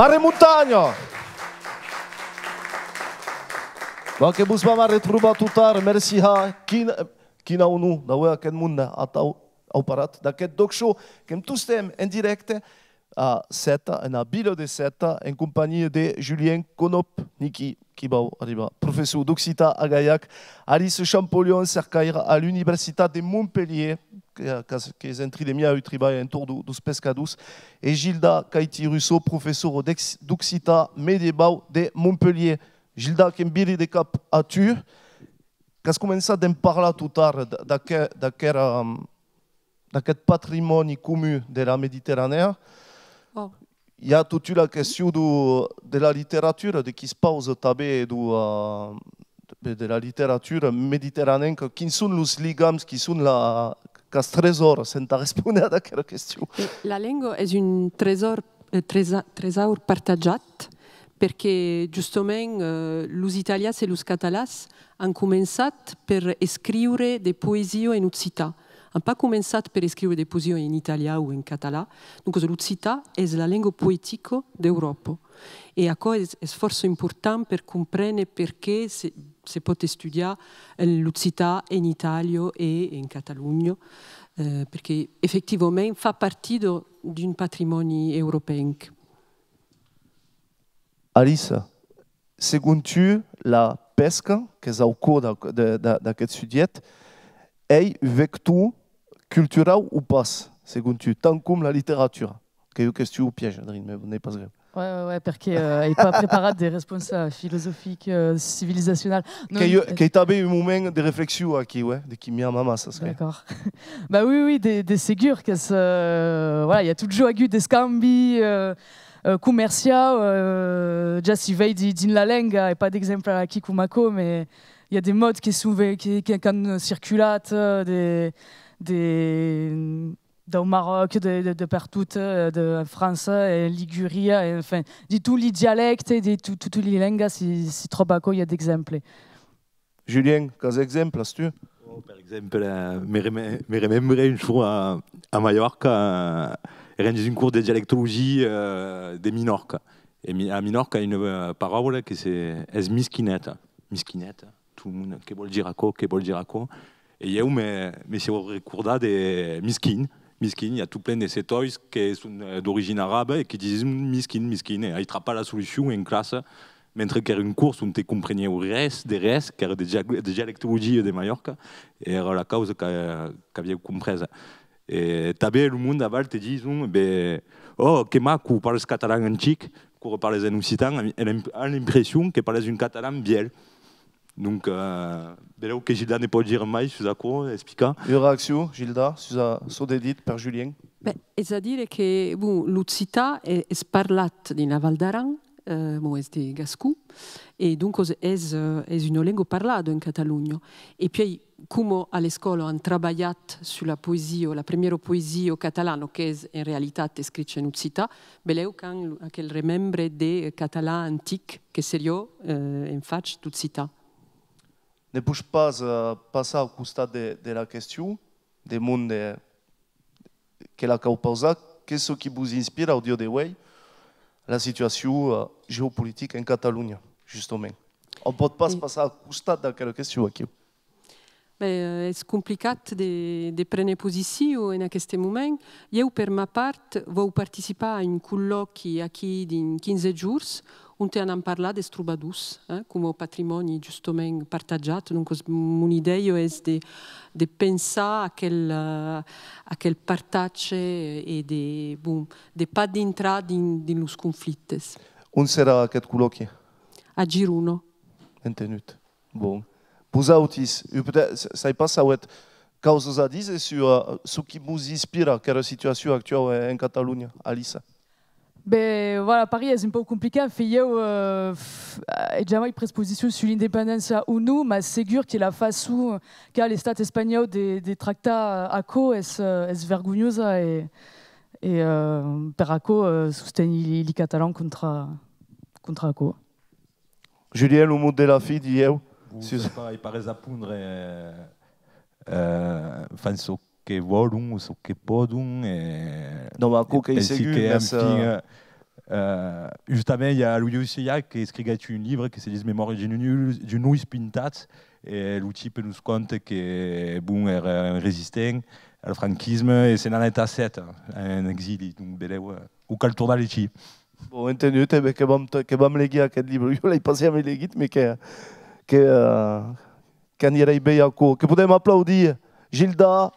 Mare Montagna! Bon, que vous m'avez retrouvé tout à l'heure, merci à qui n'a nous, d'avoir aquest monde au parat, d'aquest talk show, que tous estem en direct à 7, en la ville de 7, en compagnie de Julien Konop-Niki, qui va arriver, professeur d'Occità à Gaillac, Alice Champollion, cercaire à l'Université de Montpellier, qui est entré de mieux travail autour dos pescados, et Gilda Caïti-Russo, professeur d'Occità médiéval de Montpellier. Gilda, qui est de cap à tu, qu'est-ce qu'on commence à parler tout à l'heure d'aquest patrimoine commun de la Méditerranée? Oh. Il y a toute la question de la littérature, de qui se passe de la littérature méditerranéenne, qui sont les ligams, qui sont les trésors, sans répondre à cette question. La langue est un trésor partagé. Perché giustamente gli italiani e gli catalani hanno cominciato per scrivere delle poesie in Occità. Hanno pas cominciato per scrivere delle poesie in italiano o in catalano. Dunque l'Occità è la lingua poetica d'Europa. E questo è forse importante per comprendere perché si può studiare l'Occità in Italia e in Catalogna, perché effettivamente fa parte di un patrimonio europeo. Alice, secondo tu, la pesca, che è au cours d'aquest sujet, est un vecteur culturel ou pas, secondo tu, tant comme la littérature? Que une question au piège, Adrien, mais vous n'êtes pas grave. Ouais, parce qu'il n'est pas préparé des réponses philosophiques, civilisationnelles. Qu'il y avait un moment de réflexion ici, ouais, de qui m'y maman, ça serait. D'accord. Bah oui, des ségures, voilà, il y a toujours eu des scambi. Commercial, già si vede in la lingua, e pas d'exemple qui Kumako, mais il y a des modes qui ont circulé au Maroc, de partout, de France, et Ligurie, et enfin, de tous les dialectes, de toutes les langues, si trop il y a d'exemples. Julien, quels exemples as-tu? Par exemple, me remembrez une fois à Mallorca, dans un cours de dialectologie de Minorca. Et à Minorca, il y a une parole qui est miskinette. Miskinette, tout le monde, que veut dire quoi, que veut dire quoi. Et je me suis recordé de miskin. Miskin, il y a tout plein de ces toys qui sont d'origine arabe et qui disent miskin. Et il n'y a pas la solution en classe. Mais qu'il y a une course où tu comprenais des restes, qui étaient des dialectologies de Mallorca. Et c'est la cause qu'avait comprise. Et també le monde avant te dit oh que maco parles catalan antic que parles en occitan a l'impression que parles un catalan biel donc beleu que Gilda ne pot dire mai sur d'accord explica une réaction Gilda sur des dit per Julien. È a dire che l'Occità è parlata nella Val d'Aran, è di Gascù, e dunque è una lingua parlata in Catalogna. E poi come a scuola hanno lavorato sulla poesia, la prima poesia catalana, che in realtà è scritta in Occità, beleu che remembre de catalan antic, che serio in faccia d'Occità. Ne peux pas passer au constat de la question des mondes que la causa, qu'est-ce qui vous inspire au dia de hoy la situation géopolitique en Catalogne, justement. On ne peut pas passer au constat de la question aquí. È complicat de prendre posició en aquest moment. Jo, per ma part, vau participar a un col·loqui aquí in 15 jours on han parlat dels trobadors com patrimoni justament partajat. Donc, mon idea és de pensar aquell partatge i de pas d'entrar dins els conflictes. On serà aquest col·loqui? A Giruno. Entenut. Bon. Vosaltres, ça n'est pas ça, causes à dire sur ce qui vous inspire, quelle situation actuelle en Catalogne, Alice? Ben voilà, Paris est un peu compliqué. J'ai jamais pris position sur l'indépendance ou non, mais c'est sûr que la façon qu'a l'État espagnol des tractats à co est vergogneuse et per ACO soutient les Catalans contre ACO. Julien, le mot de la fille d'hier. Il paraît apprendre fan so que volen, so que poden. Non, ma coca est segure, Justement, il y a Louis Ousseia qui a écrit un livre qui s'appelle Les Mémoires d'une nuit pintat, et l'outil peut nous compte que bon est un résistant au franquisme et c'est dans l'état 7, un exil, donc beleu ou cal tourna les chi. Bon, entendu, que vam llegir aquest llibre. Jo l'he passat a llegit, mais que anirà bé a co. Que podem aplaudir Gilda,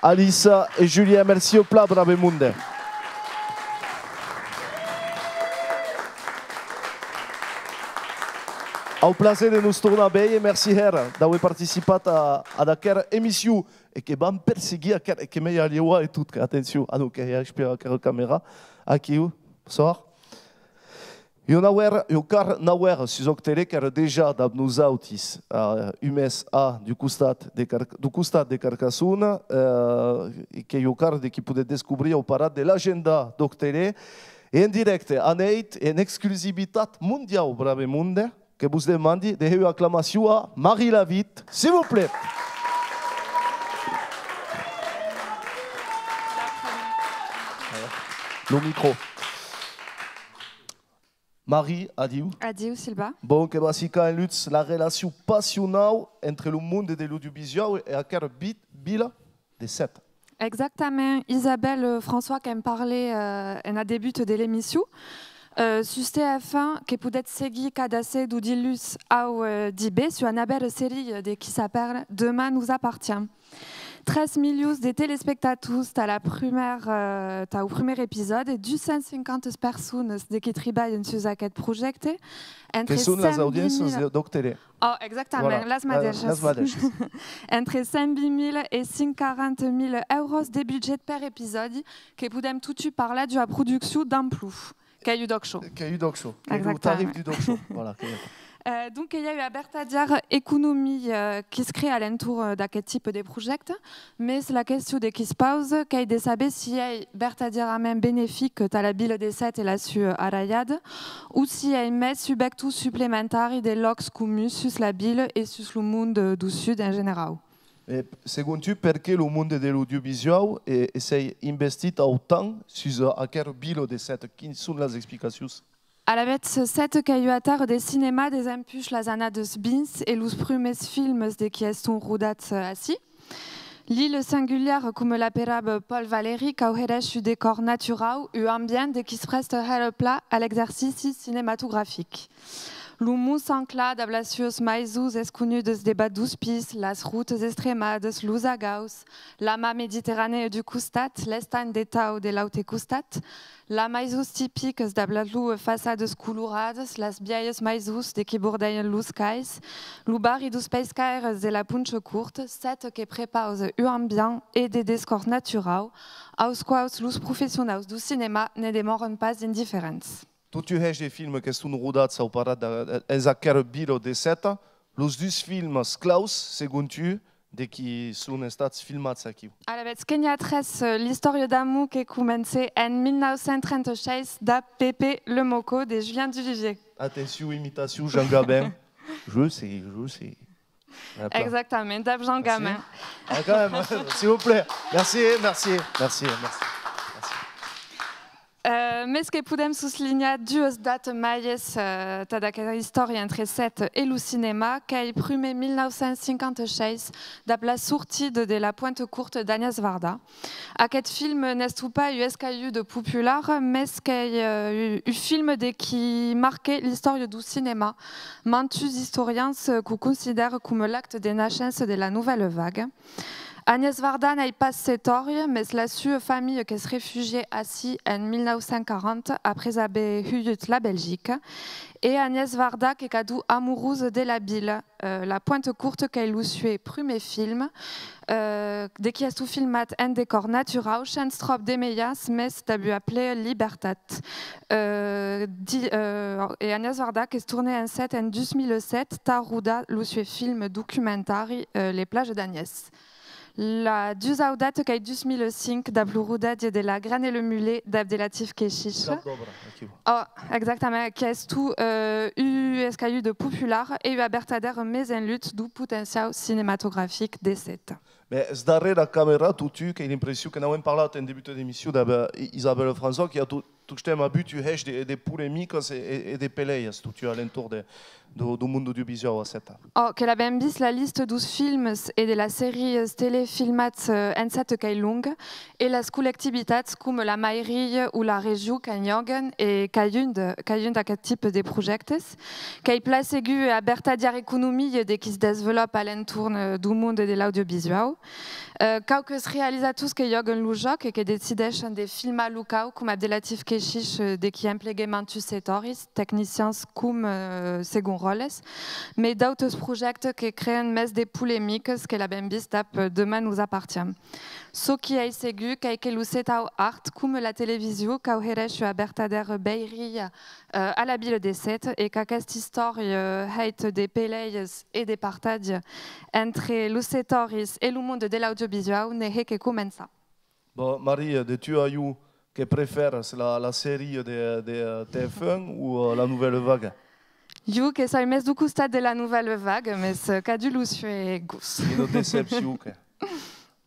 Alissa et Julien. Merci au plat, Bravemunde. Au plaisir de nos tornar bé i merci d'aver participat a aquesta emissió e que vam perseguir que me alleu e tot. Atenció, ah non, que ja espera que la càmera. Aquí, bonsoir. Eu car nauer sus octele que era deja d'ab nos autis UMS A du costat de Carcassonne e que eu car de qui poder descobrir au parat de l'agenda d'octele e en directe, aneit en exclusivitat mundial Bravemunde que vous demande de une acclamation à Marie Lavitte, s'il vous plaît. Le micro. Marie, adieu. Adieu, Silva. Bon, que basiquement lutte la relation passionnelle entre le monde de l'audiovisuel et la ville de 7. Exactement. Isabelle François qui me parlait en a début de l'émission. Sur TF1, que peut être segui cadassé d'Udilus au Dibé sur une belle série qui s'appelle Demain nous appartient. 13 millions de téléspectateurs au premier épisode et 250 personnes qui travaillent sur ce projet. Quelles sont les audiences d'Octélé? Oh, exactement, voilà. Las Madeixes. Entre 5 000 et 140 000 euros de budget per épisode que podem tout parler de la production d'un plus. Qu'il y a eu doc show. Qu'il y a eu doc show. Le tarif du doc show. Voilà. Donc, il y a eu à Bertadière économie qui se crée à l'entour de ce type de projet, mais c'est la question de qui se pose, qu'il y a de savoir si Bertadière a même bénéfique à la ville des 7 et la su à Rayad, ou si il y a une messe subjective supplémentaire des locs communs sur la ville et sur le monde du Sud en général. Et selon tu, pourquoi le monde de l'audiovisuel essaie d'investir autant sur la ville des 7? Quelles sont les explications? À la bête 7 qu'il y a eu à terre des cinémas, des empuches, les années de Bins et les premiers films de qui sont rodats assis. L'île singulière, comme l'appelle Paul Valéry, qui a eu des décors naturels et ambiants qui se prestent plat à l'exercice cinématographique. L'humus s'enclade à blasios maïzous esconnus des débats d'uspis, las routes extremades, l'usagaus, la ma méditerranée du costat, l'estan d'état de l'aute costat, la maïzous typiques d'ablalou façades colorades, las biaies maïzous de qui bordeien los cais, l'ubari dos pescaires de la punche courte, set que prépause un ambient et des décors naturels, aus quaus los professionnels du cinéma ne demoren pas indifférents. Tu as des films qui sont rodats au parat de ville de 7. Les deux films claus, selon tu, de qui sont filmés ici. À la bête, il y a l'histoire d'amour qui a commencé en 1936 de Pépé Le Moco de Julien Duvivier. Attention, imitation, Jean Gabin. Je sais. Exactement, de Jean Gabin. Ah, quand même, s'il vous plaît. Merci. Mais ce que podem souligner dues dates maies de l'histoire entre 7 et le cinéma, qui est le 1956 de la sortie de La Pointe Courte d'Agnès Varda. Aquest film n'est pas un de populaire, mais c'est un film qui marquait l'histoire du cinéma. Mantus historiens qu'on considère comme l'acte de naissance de la nouvelle vague. Agnès Varda n'a pas cette histoire, mais la famille qui se réfugiée assis en 1940 après avoir eu la Belgique. Et Agnès Varda qui est amoureuse de la ville. La Pointe Courte qui est le premier film, de qui est filmé un décor naturel, Schenstrop de Meyas, mais c'est appelé Libertat. Et Agnès Varda qui est tournée en 2007, Tarouda, le film documentaire Les plages d'Agnès. La date qui est 2005 d'Ablourouda de la Grane et le Mulet d'Abdelatif Kechiche. Oh, exactement, qui est tout eu de populaire et eu à Bertadère mais en lutte du potentiel cinématographique des 7. Mais derrière la caméra, tu as l'impression que nous avons parlé en début d'émission d'Isabelle François qui a tu stem habitués des polémiques et des peleias tu à l'entour do mundo audiovisual a seta. Oh, que la bembis la liste dos films et de la série télé filmats en set kai long et las collectivitats comme la mairie ou la région canyogen et cayun d'aquest type de projectes kai place aigu a berta diar économie de qui se développe à l'entour du monde de l'audiovisual. Quelques réalisateurs que yogen lujok et que decideixen de filmar lucau comme Abdelatif Kechiche de qui impléguementus setoris, techniciens comme second roles, mais d'autres projets qui créent mes des polémiques que la bembis demain nous appartient. Ce qui est ségu, que lucetau art, comme la télévision, qu'au heresh a bertader beiri à la bille des sept, et qu'aquest histoire hate des peleyes et des partages entre lucetoris et le monde de l'audiovisual n'est que commença. Bon, Marie, de tu as eu que préfères la série de TF1 ou la nouvelle vague? Jo que soy més du costat de la nouvelle vague, mais que du Lucio e gus. Une déception.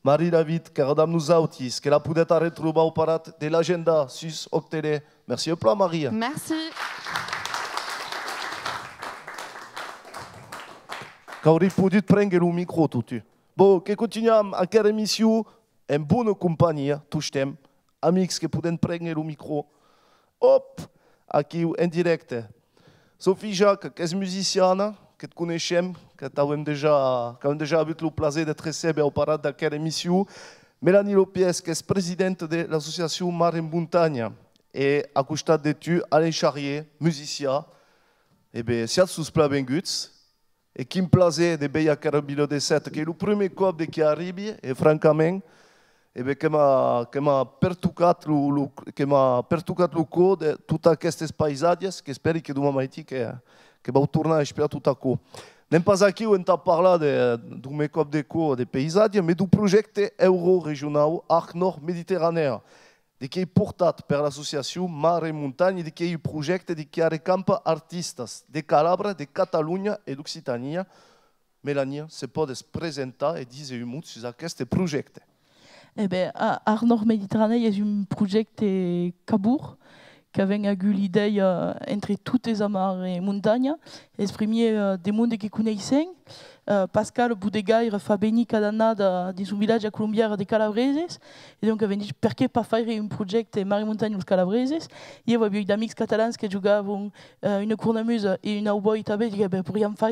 Marie David, que redam nous autis, que la poudette a retrouvé au parat de l'agenda sus octélé. Merci au plan, Marie. Merci. Qu'aurait pu prendre le micro tout tu. Bon, que continuons à quelle émission en bonne compagnie, tous thèmes, amis qui pouvaient prendre le micro. Hop, aqui en direct. Sophie Jacques, qui est musicienne, que tu connais, que tu as déjà eu le plaisir d'être recevue au parade de quelle émission. Mélanie Lopez, qui est présidente de l'association Mar en Montagne. Et à côté de tu, Alain Charrier, musicien. Et bien, c'est sous plat benguts. Et qui me plaisait de Beya Carabilo de 7, qui est le premier club qui arrive, et francamente, et bien, qui m'a pertucat le code de toutes aquestes paisatges, que espero que demain matin, que va tourner à espérer tout à coup. N'aime pas aqui où on t'a parlé du make-up déco des paysages, mais du projet euro-régional Arc Nord-Méditerranéen, qui est porté par l'association Mar en Montagne, qui est un projet qui recampa artistes de Calabre, de Catalunya et d'Occitanie. Mélanie, c'est pas de se présenter et dire un mot sur ce projet. Eh bien, Arc Nord-Méditerranée est un projet de Cabourg, qui avait eu l'idée entre toutes les amars et montagnes, exprimer des mondes qui connaissent. Pascal Boudegaire fa béni cada annada dins un village a Colombière de Calabreses et donc avait dit perché pas faire un projet de Mar en Montagne aux Calabreses. Il y avait des amis catalans qui jouaient une cornemuse et une cowboy tabé dit ben pourrions faire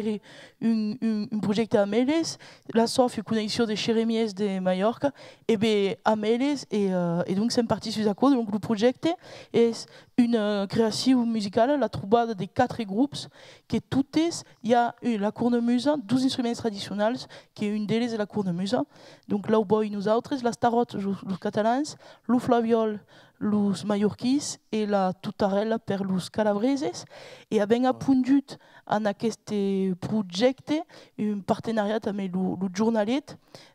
un projet à Meles. La Sophie connaissait des Chérémies de Mallorca et ben à Meles et donc c'est parti sur accord. Donc le projet est une création musicale, la troubade des 4 groupes qui toutes il y a la cornemuse, 12 instruments traditionnels qui est une d'elles est la cornemuse. Donc là boy nous autres, la starotte les catalans, le flaviol les mallorquis et la tutarella per les calabreses et a ben appundu en aquest projecte un partenariat avec le journalet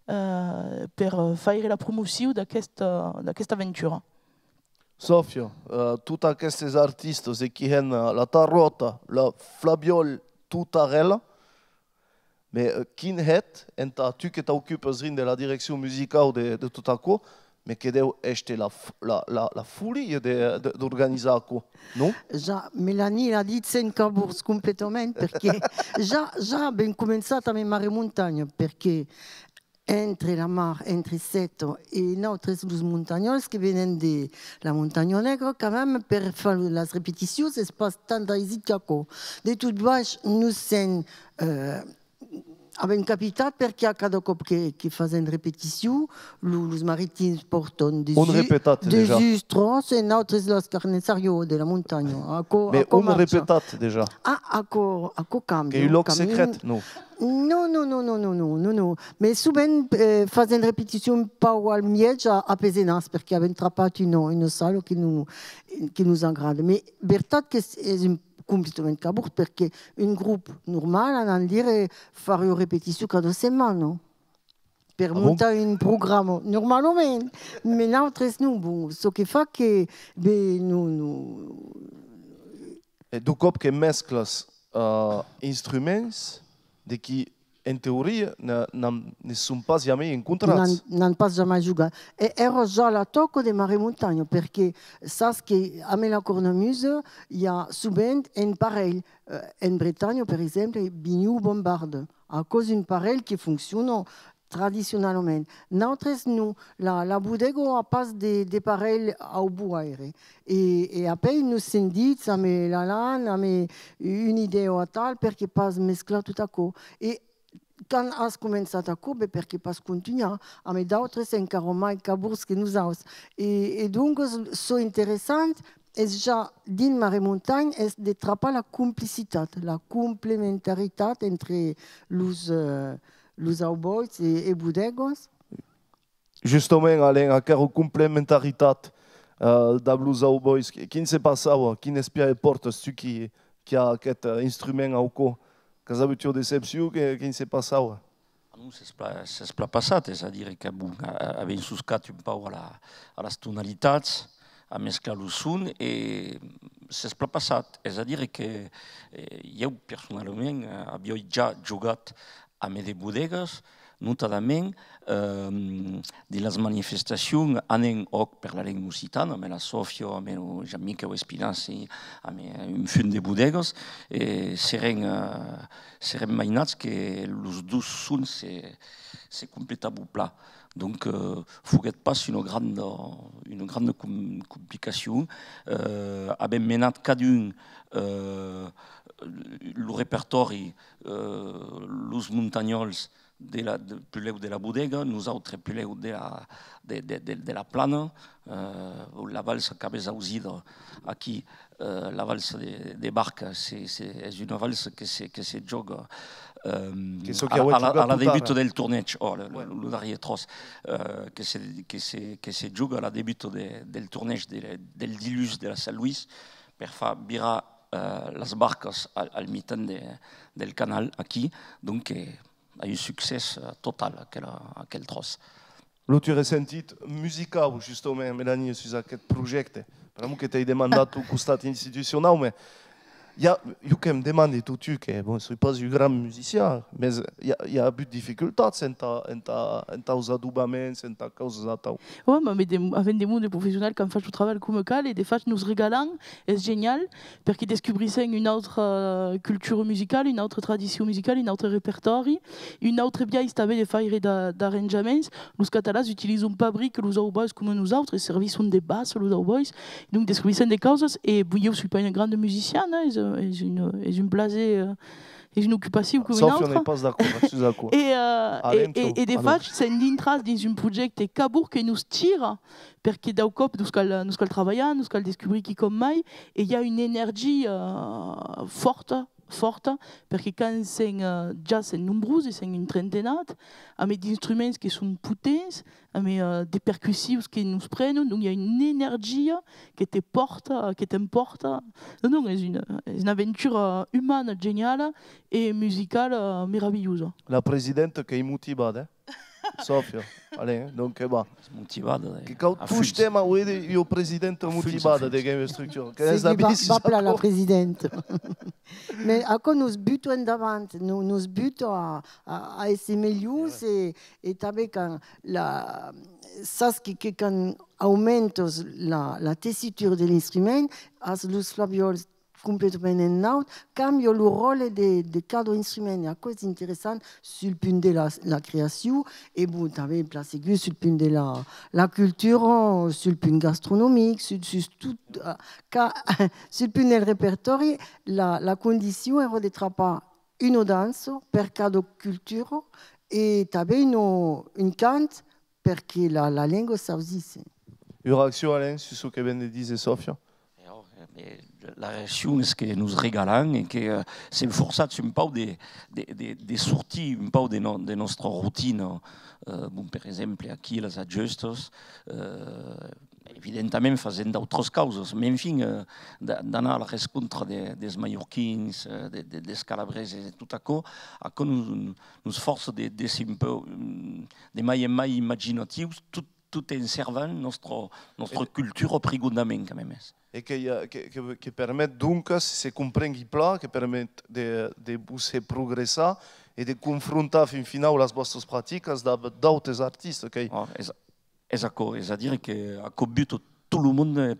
per faire la promotion d'aquesta aventura. Sofia, tous aquests artistes qui ont la tarota, la flabiol, tutarella, mais qui est, tu qui t'occupes de la direction musicale de tout à coup, mais qui est la folie d'organiser quoi, non? Mélanie l'a dit, c'est une cabourse complètement, parce que j'ai ben commencé à me Mar en Montagne, parce que entre la mar, entre Seto et notre dos montagnols qui viennent de la Montagne Negra, quand même, pour faire les répétitions, c'est pas tant d'aisit qu'aco. De toute façon, nous sommes avec une capitale parce qu'il y a cada cop qui fait une répétition, les maritimes portent des ustros et notre los carnessario de la montagne. Mais on répète déjà. Ah, acco cambio. Et une loc secrète, non? Non. Mais souvent, faisant une répétition pas au miège à Pézenas, parce qu'il y avait une trapate, une salle qui nous agrade. Mais Bertat, c'est une complètement cabourte, parce qu'un groupe normal, on dirait faire une répétition cada semaine. Per monter un programme, normalement. Mais nous, bon, ce qui fait que nous. Et du coup, que mesclas instruments de qui in teoria, ne sono pas jamais incontrati. Non pas jamais giocato. E ero già alla tocco di Mare Montagna, perché sai che a me la cornemuse, il y a souvent un pareil. In Bretagne, per esempio, Bignou Bombarde. A cause d'un pareil qui fonctionne traditionnellement. Nosaltres, nous, la bodega a pas de pareil au buaire. Et après, nous s'en dit, ça me la lane, ça me une idée à tal, perché pas mescla tout à coup. Et quand has començat a couper, perché pas continuar, a me d'autres encara mai cabours que nous aus. Et donc, so interessant, és ja din Mare Montagne, és de trapar la complicitat, la complementaritat entre los aubois e bodegos. Justament, Alain, aquella complementaritat dels aubois, quin se passava, quin espia portes tu qui ha aquest instrument au cor? Que has avuto decepció, quin se passava? Nous, c'est pla passat, c'est-à-dire que bon, avem suscat un peu a les tonalitats, a mesclar el son, i c'est pla passat, c'est-à-dire que jo personalment havia ja jugat a de bodegues, notadament de les manifestacions anen hoc per la lengua occitana, amb la Sofia, amb el Jean-Michel Espinaci, amb un fund de bodegues, seren mainats que els dos sons se completaven pla. Donc, foguet pas une grande complication. Abem menat cada un le répertori, los muntagnols plus de la bodega, nous autres plus de la plana, la valse qu'avez ausida aquí, la valse de barca, c'est une valse que se joga à la début del torneig, le dernier tros, que se joga à la début del torneig del dilus de la Saint-Louis per faire virar les barques al mitan del canal aquí, donc a eu succès total aquel tros. Lo tu ressentit musical, justament, Melanie, sur aquest projecte. Per que t'hai demandat au costat institucional, mais jo que em demande tu que bon, suis pas un grand musicien, mais il y a beaucoup de difficultés en els adobaments, en ta causa de tau. Oui, mais avec des mondes professionnels qui font le travail comme cal et des fois nous régalons, et c'est génial, parce qu'ils découvrissent une autre culture musicale, une autre tradition musicale, une autre répertoire, une autre bien installée des failles d'arrangements. Les Catalans utilisent pas briques les Cowboys comme nous autres, ils servent des basses les Cowboys, donc découvrissent des causes. Et je ne suis pas une grande musicienne, j'ai une blasée. Et une occupation comme une autre. Sauf qu'on n'est pas d'accord, je suis d'accord. Et des fois, c'est une trace dans un projet de Cabourg qui nous tire, parce que dans le cop, nous allons travailler, nous allons découvrir qui comme mai, et il y a une énergie forte, parce que quand c'est déjà c'est nombreux, c'est une trentaine, avec des instruments qui sont potents, avec des percussifs qui nous prennent, donc il y a une énergie qui t'emporte. Non, c'est une aventure humaine géniale et musicale merveilleuse. La présidente qui est motivée, Sofia, allez, donc bon. Motivada. Que quand touche tema uede io presidente motivada de game structure. Que c'est la présidente. Mais à quoi nous butons en davant, nous butons à essayer mieux et taber quand ça que quand aumenta la tessiture de l'instrument, as los flaviols complètement en cambia le rôle de cada instrument. À cause intéressant sur le point de la création et bon, tu avais place aiguë sur le point de la culture, sur le point gastronomique, sur tout, sur le point du répertoire. La condition est de trapper une danse per cada culture et tu avais une cante perché la langue s'ausisse. Une réaction, Alain, sur ce que vient de dire Sofia? La réaction est que nous régalons et que c'est forçat un peu de sortir un peu de notre routine. Bon, par exemple, aquí les ajustes, evidentment faisant d'autres causes, mais enfin, d'anar a la rencontre des mallorquins, des calabres et tout à nous force de ser un peu de mai en mai imaginatius, tout en servant notre culture profondément quand même. Et qui permettent donc, si c'est compris plat, qui permettent de vous progresser et de confronter fin final les vostres pratiques d'autres artistes. Esatto, c'est-à-dire qu'à but tout le monde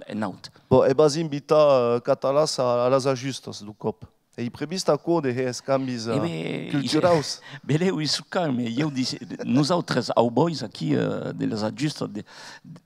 est out. Bon, et vas inviter Catalas à les ajustes du cop. E i previst acord de escambis culturals? Beleu isso calme. Nous autres cowboys aqui de les ajustes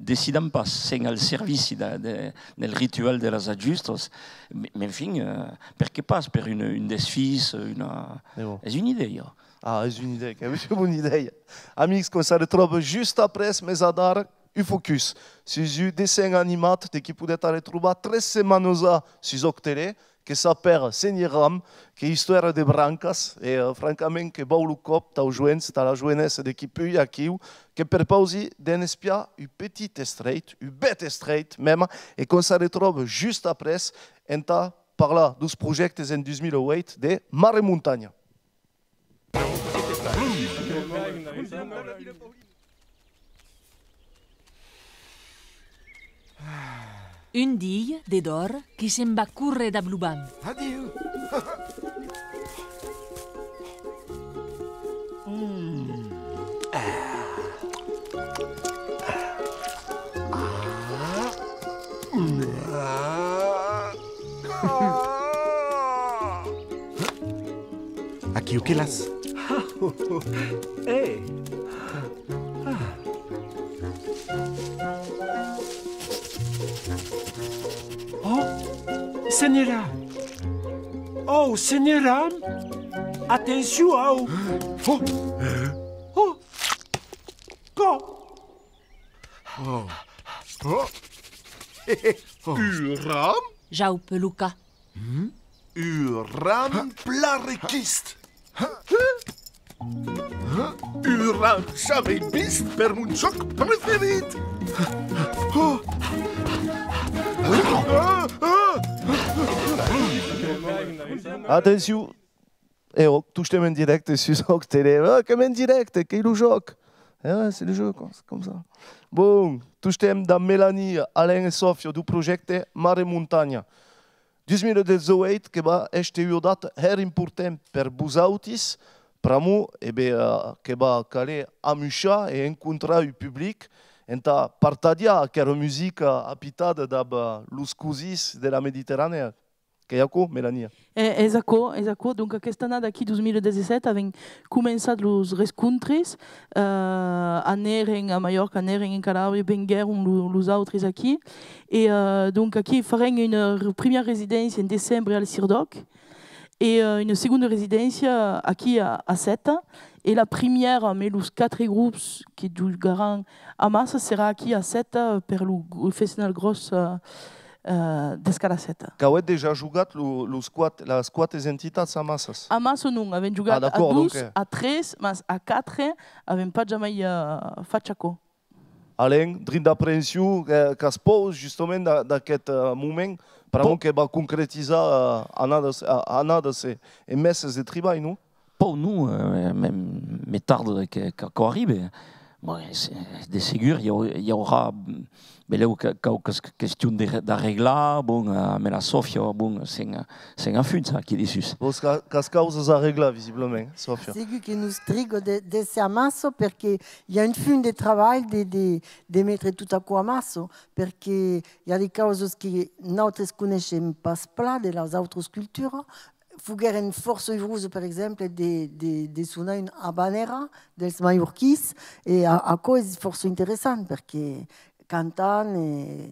decidem pas sem al service del rituel de les ajustes. Mais enfin, perché pas per une desfis, és une idée. Ah, és une idée, és une bonne idée. Amics, qu'on se retrouve juste après mes adar un focus sur un dessin animat qui peut être retrouvé 13 semaines sur Octélé, que s'appelle Seniram, qui est histoire de brancas, et francament, que va au cop, t'as la jeunesse de qui peut y acquis, que per pausi d'un espia, un petit straight, un bête straight même, et qu'on se retrouve juste après, en ta parler dos projectes en 2008 de Mare Montaña. Un dia de d'or qui se'n va córrer de Blubam. Adéu. Aqui o que las? Hey. Senhora! Oh, senhora! Atenção! Oh! Oh! Oh! Oh! Uram? Jau peluca. Uram plarekist. Uram chavibist per mon joc preferit. Oh! Atenção! Eu, tu estem en direct sur Octélé. Comme en direct, que le jeu. C'est le jeu, comme ça. Bon, tu estem da Mélanie, Alain et Sofia du projet Mare Montaña. 2018, que va este une date très importante pour vous autres, pour moi, que va caler à Mucha et rencontrer le public. Enta partadia aquela música apitada da los cosis de la Méditerranée. Que é a Melania? Exato. Donc aquesta année d'aquí 2017 avem començat els rescontres, aneren a Mallorca, aneren en Calabria, vengueren los altres aquí. Et donc aquí farem une première résidence en décembre al Sirdoc et une seconde résidence aquí a Seta. Et la première, mais les 4 groupes qui joueront à Massa sera aquí à Seta pour le festival gros d'Escala Seta. Que avez déjà joué les 4 entitats à Massa? À Massa non, nous avons joué à 12, à 13, mais à 4 nous n'avons pas jamais fait chaco. Alain, drin d'appréhension que se pose justement dans ce moment, pour nous que va concrétiser un de ces meses de travail, non? Pour nous, mais tarde qu'on arrive, de sûr, il y aura quelques questions d'arreglar, mais la Sofia, c'est un fun, ça, qui est dessus. Qu'est-ce causes à régler, visiblement, Sofia? C'est ce qui nous strigue de ces amassos, parce qu'il y a une fin de travail de mettre tout à coup amassos, parce qu'il y a des causes que nous ne connaissons pas de les autres cultures. Fugger une force rouge, par exemple, de sonar une habanera des mallorquis, et à cause c'est force intéressant, parce que cantant et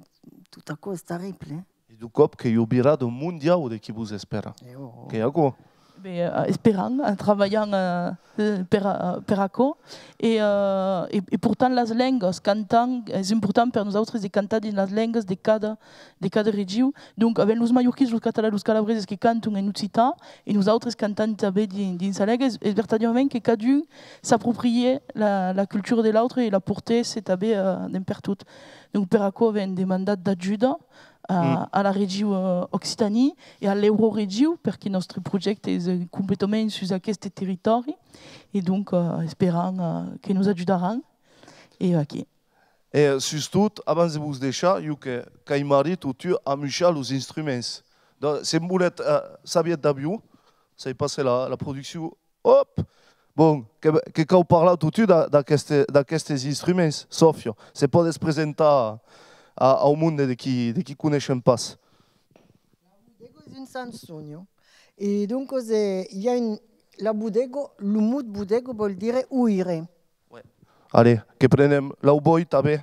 tout à coup c'est terrible. Et du coup, qu'il y aura un mondial de qui vous espère? Que y a quoi? Espérant, en travaillant per acco. Et pourtant, les langues, cantant, c'est important pour nous autres de canter dans les langues de cada région. Donc, avec les mallorquins, les catalans, les calabreses qui cantent en occitan, et nous autres cantons dans sa langue, c'est vertadirement que chacun s'approprie la culture de l'autre et la porter, c'est d'un partout. Donc, per acco, avec des mandats d'aide à la région Occitanie et à l'Euro-région, parce que notre projet est complètement sur ce territoire. Et donc, espérant qu'ils nous aideront. Et ok. Et surtout, avant de vous deixar, il y a que Caimari, tu as Michel aux instruments. C'est Moulet Sabiet Dabiou, ça y passe la production. Hop! Bon, que quand on parle tout de suite d'aquests instruments, Sofia, c'est pas de se présenter au monde qui connaissent pas. C'est une chanson. Et donc, il y a la Budego, le mot Budego veut dire ouire. Allez, que prenem l'Auboy també,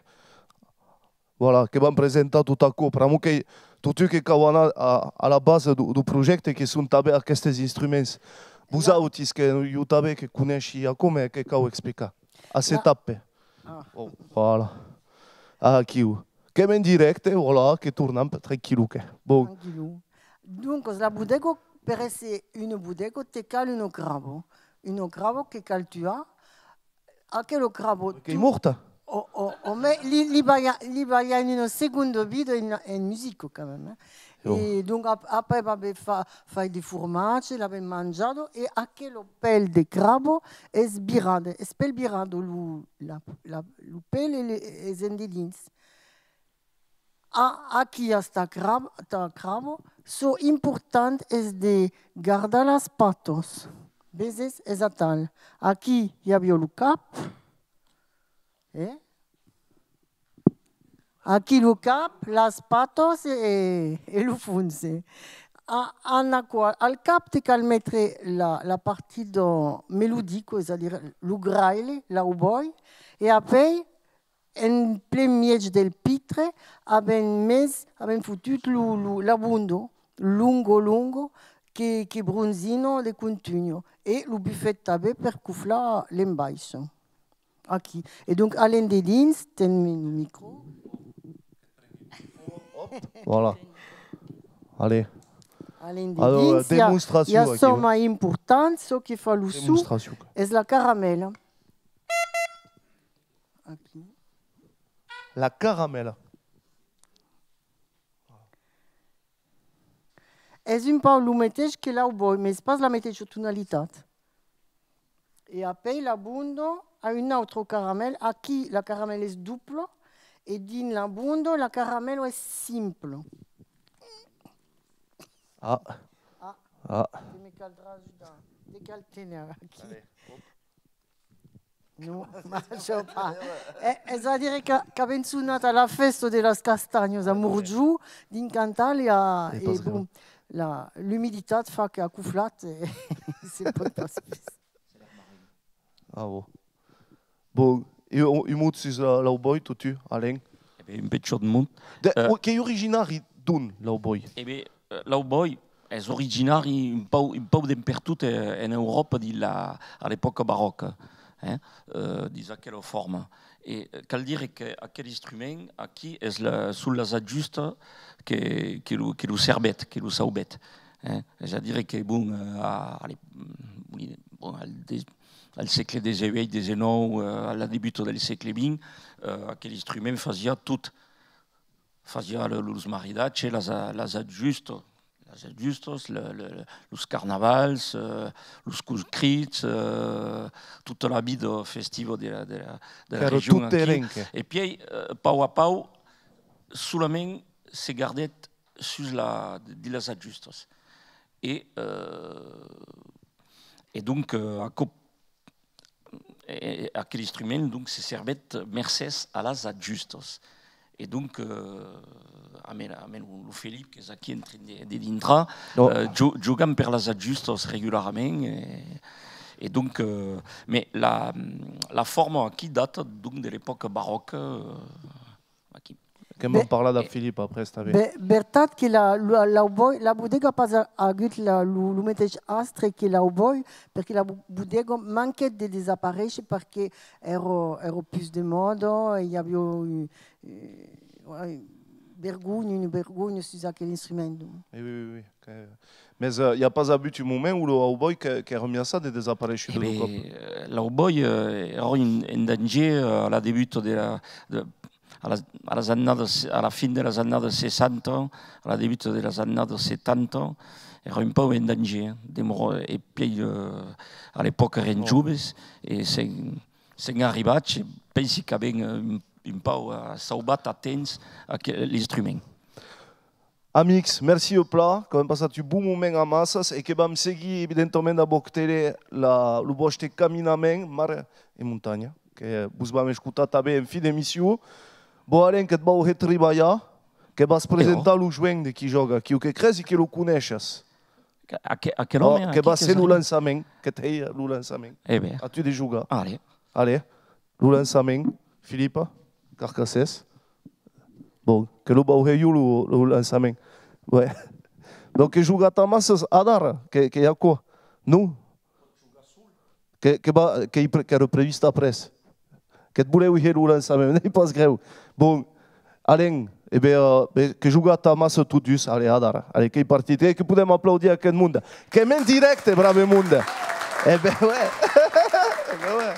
voilà, que vam presentar tot a cop. Però que tot que cau a la base du projecte, que són també aquests instruments. Vosaltres que jo també que coneixi com que cau explicar. A cette étape. Oh, voilà. Aquí. Que en directe, voilà, que tornem tranquil. Bon. Donc, la Budego, per essere une Budego, te cal un gravo. Un gravo que cal tu as. Aquel cravo che è morta. Mais il va y a une seconde vie en musique quand même. Et donc après il fait des formages, il avait mangé et aquel pelle de cravo est sbirado, est spelbirado le pelle et les ingredients. Aqui esta cravo, so important est de garder las patos. Vezes exatal. Aqui il y a le cap. Aqui le cap, las patos et le funce. Al cap, tu peux mettre la partie mélodique, c'est-à-dire le graile, la boy, et après, en plein milieu del pitre, abbiamo foutu l'abundo, lungo, che bronzino de continuo et le buffet tabé per coufla l'embaixo. Aquí. Et donc, Alain Dedins, ten le micro. Voilà. Allez. Alain Alors, Dedins, démonstration. il y a somme importante, ce qui fait le sou, c'est la caramel. Aquí. La caramel. És un peu le mateix que l'Auboy, mais ce n'est pas la mateixa tonalitat. Et après, l'abundo a une autre caramel. Aquí, la caramel est double. Et dans l'abundo, la caramel est simple. Tu me caldras de quel tenir aquí. No, marxo pas. C'est-à-dire qu'avem sonat a la festa de las castanyes a Murgiu, din Cantal, et bon, l'humidité fait qu'à Couflat, c'est pas possible. Ah bon. Bon, il monte sur l'Auboy, tu, Alain. Un petit de monde. Che è originari d'un l'Auboy? L'Auboy est originari un peu dappertutto in Europa à l'époque baroque. Di quella forma. E cal dire che aquel instrument aquí è sul las ajusta che lo serbet, che lo saubet. C'est-à-dire que bon, al segle XVIII, XIX, al début del segle XX, aquel instrument faisait tout. Faisait los maridatge, las ajustos, los carnavals, los conscrits, toute la vie festive de la région. Et puis, pau a pau, solament se gardet sur de les ajustos. Et donc, aquel instrument donc, se servait mercès à les ajustos. Et donc, le Philippe, qui est aquí en train de dintre, jugant per les ajustos régulièrement. Et donc, mais la forme aquí date donc de l'époque baroque. Che m'en parla da Philippe après, sta bé. Veritat que la bodega pas agut le mateix astre que l'Auboy, perché la bodega manquait de desaparèixer perquè era plus de moda, il y avait une vergogne sur aquel instrument. Oui. Mais il n'y a pas abus du moment où l'Auboy qui a remis ça de desaparèixer de l'Europe. L'Auboy era en danger à la début à la fin de les années 60, à la début de les années 70, era un peu en danger. Et puis, à l'époque, eren joves, et sen arribat, pensi qu'avem un pau saubat atents a l'instrument. Amics, merci au plat, que vam passat un bon moment a massas e que vam seguir evidentemente a boctele lo vostre caminament, mar e muntanya, que vos vam escutar també en fi d'emissió. Bo aren que et vau treballar, que vas presentar lo joent de qui joga, qui o que crezi que lo coneixes. Aquel home que va ser el lançament, que té el lançament. Bé. A tu de jugar. Allez. Allez, el lançament, Filipa, Carcassès. Bon, que lo vau fer el lançament. Ouais. Donc, que jugat a massas a dar, que hi ha quoi? Non? Que era previst après. Que et voleu fer el lançament, n'est pas greu. Bon, Alain, que jugat a massa tot just, allez, a dar. Allez, que partit, que podem aplaudir aquest monde. Que men directe, brave monde. Eh ben, ouais. Eh ben, ouais.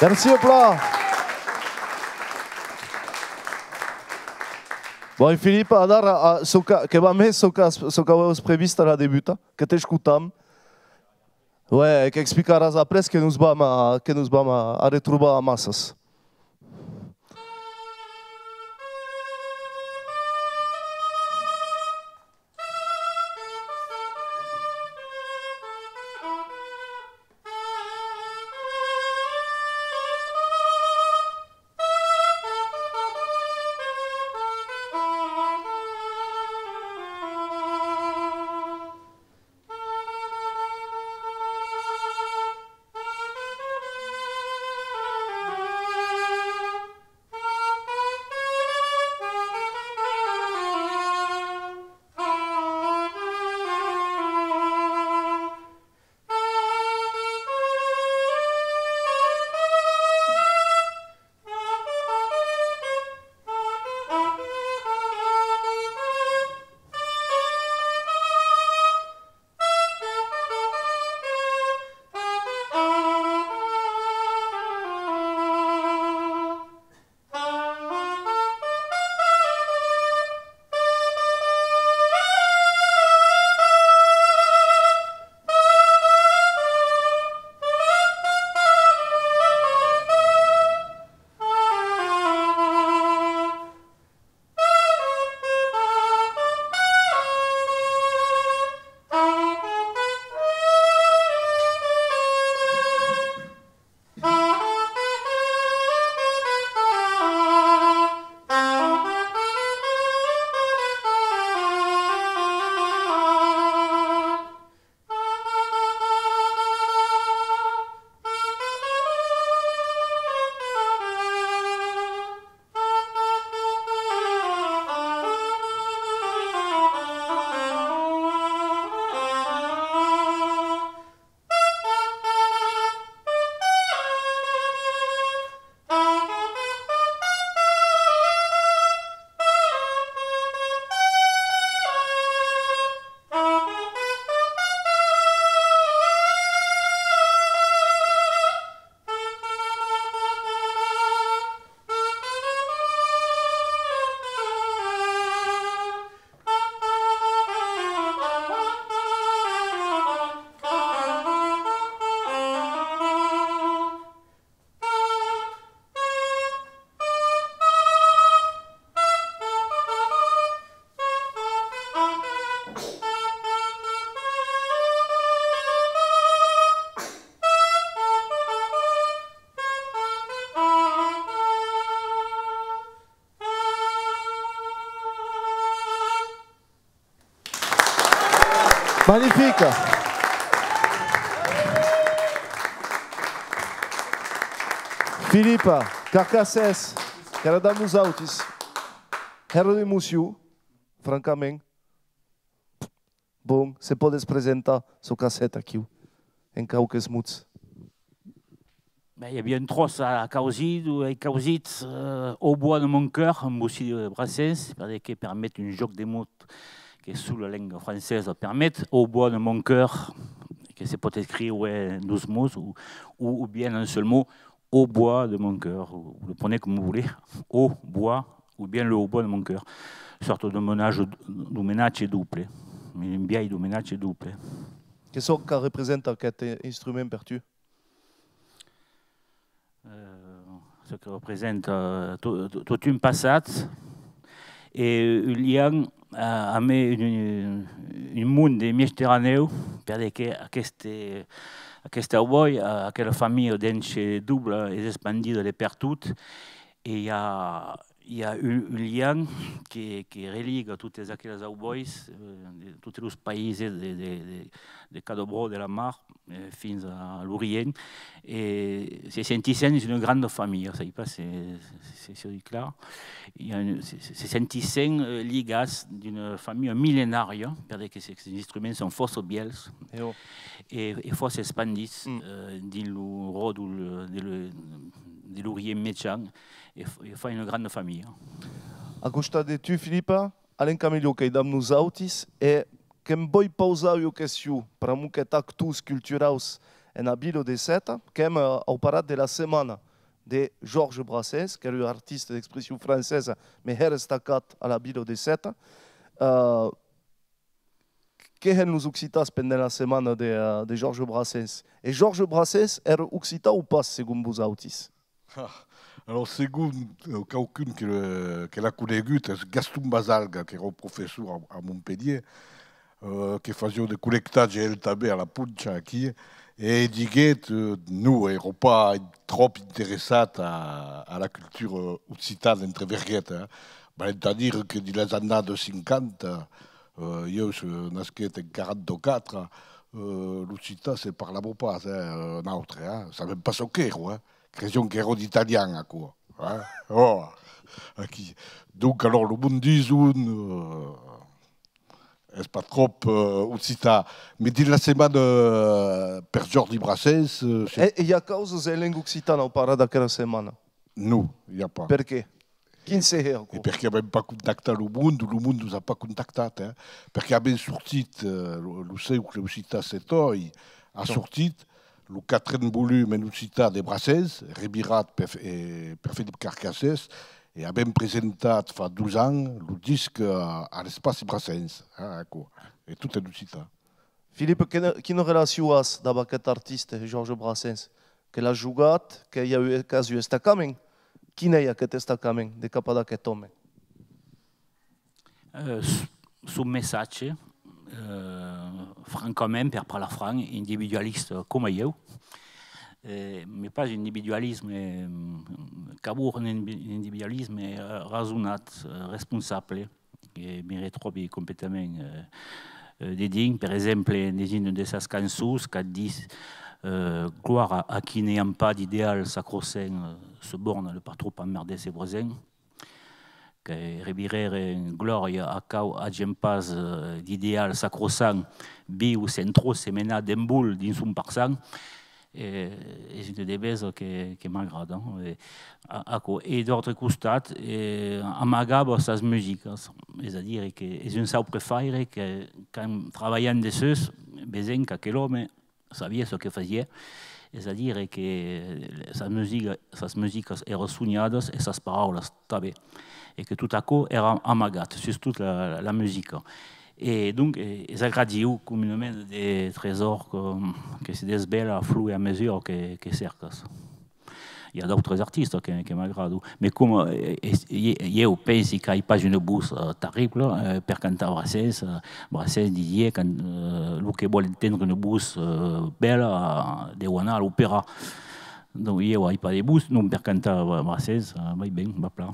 Merci au plat. Bon, Philippe, adar, que va més que aveus previst a la debuta, que t'escutam. Ouais, que explicaràs après que nos vam a retrobar a massas. Magnifique. Philippe, Carcasses, Canada Musautis, Herro de Musiu, francamente, bom, se pode apresentar sua casseta aqui, em Cauques Muts. Il y a bien une trosse à Causit, au bois de mon cœur, un aussi de Brassens, qui permettent une joc des mots qui est sous la langue française, permettent au bois de mon cœur, que c'est peut-être écrit ouais, 12 mots, ou bien un seul mot, au bois de mon cœur. Vous le prenez comme vous voulez, au bois, ou bien le haut bois de mon cœur. Sorte de ménage double. Un biais de ménage double. Qu'est-ce que représente cet instrument per tu? Ce qui représente tout un passat et un lien amb un monde mediterraneu perquè aquest avui, aquella família d'enche double és expandida de per tot i hi ha un lien que religa totes aquelles avui de tots els països de Cadobro, de la Mar, fins a l'Orient. Et se sentissent une grande famille, ça y passe, c'est clair. Se sentissent ligats d'une famille millénaire, parce que ces instruments sont forts biels et forts expandis dans le rôle de l'Orient méchant. Et fa une grande famille. A costat de tu, Filipa, alen Camillo que dam nos autis e que voi pausar o questão para mu que actus culturals en abilo de seta, que hem au parat de la semana de Georges Brassens, que est un artiste d'expression française, mais est destacat à l'abilo de seta. Que hen nos occitas pendant la semana de Georges Brassens? Et Georges Brassens era occita ou pas, según vos autis? Alors, según quelqu'un que l'a connu, c'est Gaston Basalga, qui est professeur à Montpellier, qui faisait des collectages à la puncha ici, et il disait que nous n'étions pas trop intéressés à la culture occitane entre verguettes. C'est-à-dire que dans les années 50, je suis né en 1944, l'Occitane, c'est par la pas, un autre. Ça ne veut pas choquer, création qui est d'Italien, quoi. Oh, donc, alors, le monde dit c'est pas trop Occitane. Mais dans la semaine, per Jordi Brassens. Et il y a cause de langue occitane au parada de la semaine? Non, il n'y a pas. Pourquoi? Qui sait? Et parce qu'il n'a même pas contacté le monde ne nous a pas contacté. Parce qu'il a bien sorti, le sait que l'Occitane c'est a sorti. Le quatrième volume en Occitane de Brassens, rebirat per Philippe Carcasses, et a bien présenté il y a 12 ans le disque à l'espace Brassens. Et tout est Occitane. Philippe, quelle relation as avec cet artiste, Georges Brassens? Que l'a joué, qu'il y a eu quasi un destacament? Qui n'est cet destacament de capable d'aquest homme? Son message. Francament, per parlar franc, individualiste comme eu, mais pas un individualisme cabour, un individualisme raisonnat, responsable, qui me retrouve complètement dédigne. Par exemple, dans une de ces chansons qui dit gloire à qui n'ayant pas d'idéal sacro-saint se borne ne pas trop emmerder ses voisins. Que rebirer gloria a cau agem pas d'idéal sacro-saint biu centro semena d'emboul dins un parsan és une des bèses que m'agrada. Et d'autre costat, amagava ses musiques, és a dir, que és un sau prefaire que quand treballant de sus, veient que l'home sabia ce que faisait, és a dir, que ses musiques eren sognades et ses paraules també. Et que tout à coup era amagat, surtout la musique. Et donc, ils agradiu comme une main des trésors que se desvèlent à flou et à mesure que cercas. Il y a d'autres artistes qui m'agradent. Mais comme je pense qu'il n'y a pas une bourse terrible, pour canter Brassens, Brassens disait que ce qui veut entendre une bourse belle, de Wana à l'opéra. Donc, il n'y a pas de bourse, non, pour canter Brassens, va bien, va plat.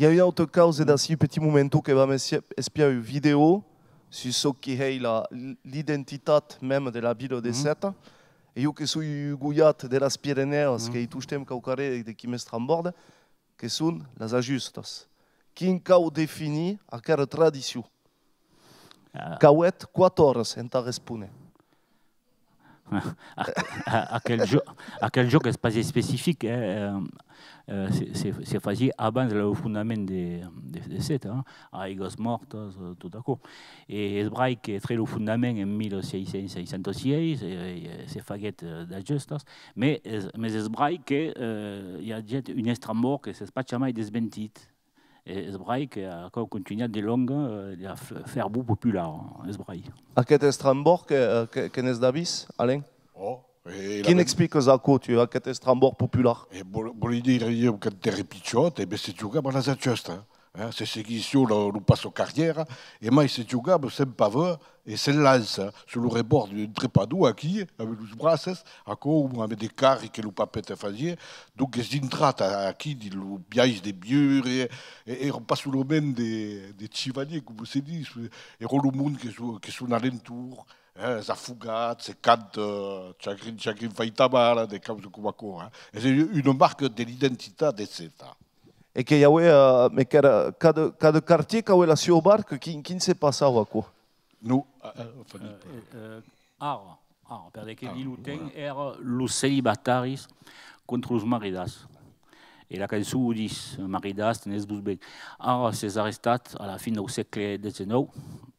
Il y a eu une autre cause d'assez petit moment que va m'espier une vidéo sur ce qui est l'identité même de la ville de Seta. Et je suis Guyat de las Pyrénées, qui touche le Caucaré de qui m'estramborde, que sont les ajustes. Qui ont défini à quelle tradition? Cauet 14 en ta répondre. À quel joc espace spécifique c'est facile avant le fondament de cette, à Igos Mortos, tout à coup. Et c'est vrai que très le fondament en 1666, c'est fait d'ajustes, mais c'est vrai qu'il y a une estrambord que c'est pas jamais desmentit. Et c'est vrai qu'on continue de longue à faire beaucoup populaire. C'est vrai. Aquest estrambord que n'est d'avis, Alain? Qui explique ça quoi tu as aquest estrambord populaire? Voulez dire que tu es pitchot, et bien c'est joué par les ajustes. C'est ce qui sur le passe aux carrières, et moi c'est joué c'est paveur et c'est lance sur le rebord du trépadou aquí avec les bras à quoi avec des carres que le papet faisait donc c'est une traite aquí du piège des biures et on passe sur le même des chevaliers comme c'est dit et le monde qui sont alentour les affougats, ces cadres, chacun fait tabac, des camps de Kubaco. C'est une marque de l'identité de cette. Et qu'il y a mais cada quartier qui a la sua barque qui ne s'est pas ça ou quoi? Nous, parce que l'iluten era los celibataris contre los maridas. Et la cançó dit maridas tenez vos bé. Ara ces arrestats à la fin du siècle XIX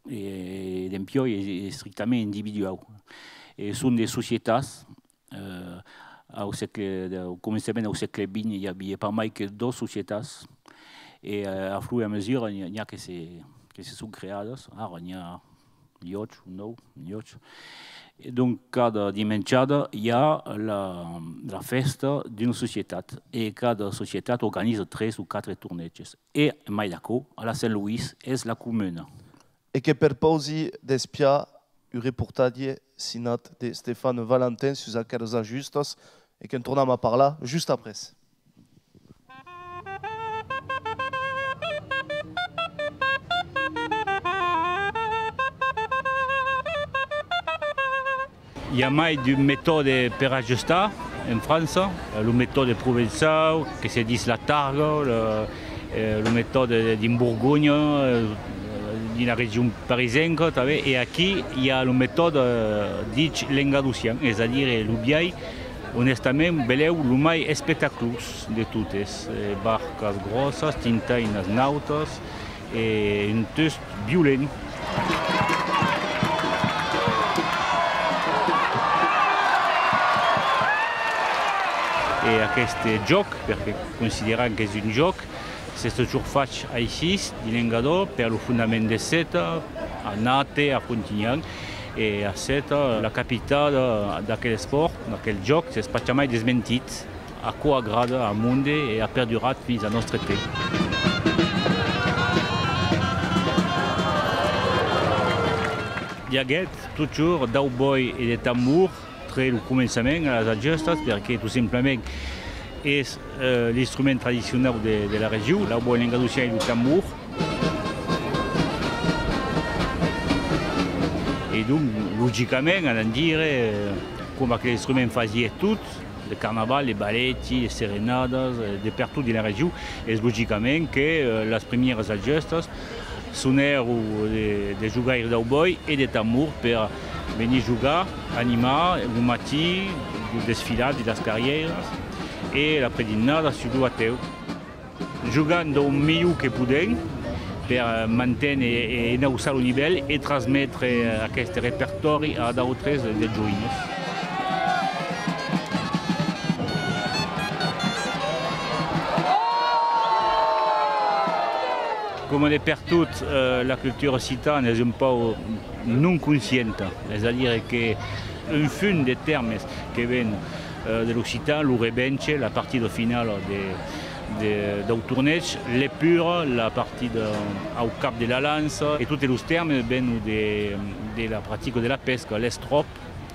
et d'empioi est strictement individuel. Et sont des sociétés au commencement du siècle XX, il y avait pas mal que deux sociétés. Et à fur et à mesure, il y a que se sont créées. Alors, il y a 8 ou 9. Et donc, cada dimanche, il y a la festa d'une société. Et cada société organise 3 ou 4 tournées. Et Maïdako, à la Saint-Louis, est la commune. Et que per pausi d'espia un reportage sinat de Stéphane Valentin sur aquells ajustes et qu'on tourne à par là juste après. Il y a mai d'une méthode pour ajuster en France, la méthode provençale, qui se dit la Targo, la méthode d'une Bourgogne, de la région parisienne, et ici il y a la méthode dite l'engadoucien, c'est-à-dire le biais, honnêtement, beleu le mai spectaculeux de toutes, barcas grosses, tintainas nautas et un test violent. Et à ce joc, parce que considérant que c'est un joc, c'est toujours fait ici, de l'Engadó, pour le fondament de Seta, à Nate, à Frontignan. Et à Seta, la capitale de quel sport, de quel joc, c'est pas jamais desmentit, à quoi agrade à monde et à perdurat vis à notre été. Il y a toujours d'Auboy et de tambour. Le commencement à la ajustes, parce que tout simplement est l'instrument traditionnel de la région, la boîte l'engadoucien et le tambour. Et donc, logiquement, on va dire, comme l'instrument faisait tout, le carnaval, les ballets, les sérénades, de partout de la région, et logiquement que les premières ajustes sonnaient des joueurs d'Auboy et des tambours pour venir jouer, animer, le matin, le desfilade, les carrières et l'après-dîner sur le bateau. Jouant au mieux que pouvons pour maintenir et hausser le niveau et transmettre ce répertoire à d'autres des joueurs. Comme on est partout, la culture occitane est un peu non consciente. C'est-à-dire qu'un fun des termes qui viennent de l'occitan, le rebenche, la partie finale du tournage, l'épure, la partie au cap de la lance, et tous les termes viennent de la pratique de la pesque, l'estrope,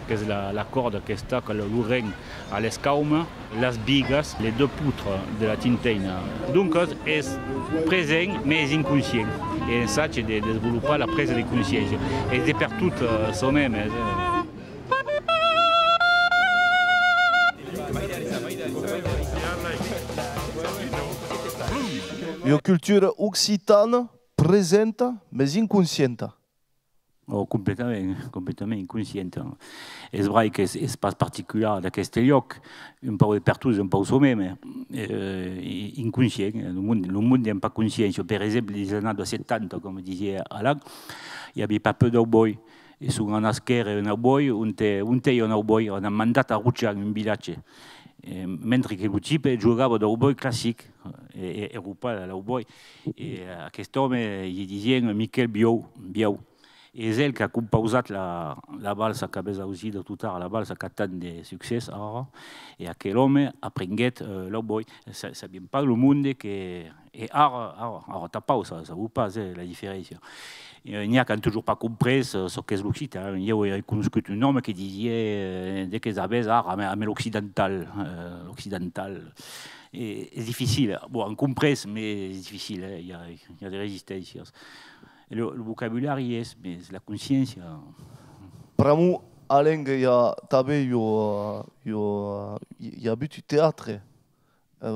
que es la corda que está con el luren a l'escauma, las vigas, les deux poutres de la tinteina. Donc es present, mais es inconscient. Et ça, c'est de développer la prise de conscience. Et de per tout soi-même. Une culture occitane présente, mais inconsciente. Oh, complètement inconsciente. És vrai que és pas particular d'aquest lloc, un peu per tots, un peu som-même, inconscient. Le monde n'est pas conscient. Per exemple, les années 70, comme disait Alain, il n'y avait pas peu d'ouboi. Et souvent, on a un ouboi, un ouboi, on a mandat à roucher en un village. Mentre que le type jugava d'ouboi classique, et pas l'ouboi. Et aquest homme, il disait Miquel Biau. És ell que ha composat la balsa que vés auzir de tot ara, la balsa que ha tant de succés ara, i aquell home aprenguet l'ouboi. Sabíem pas el món que ara tapau, sabeu pas la diferència. N'hi ha que han toujours pas compris ce qu'és l'occitan. Jo he conegut un home que diria que és avès ara amb l'occidental. És difícil. Bon, han compris, mais és difícil. Hi ha des resistències. Le vocabulaire y est, mais la conscience. Pour moi, Alain, il y a but du théâtre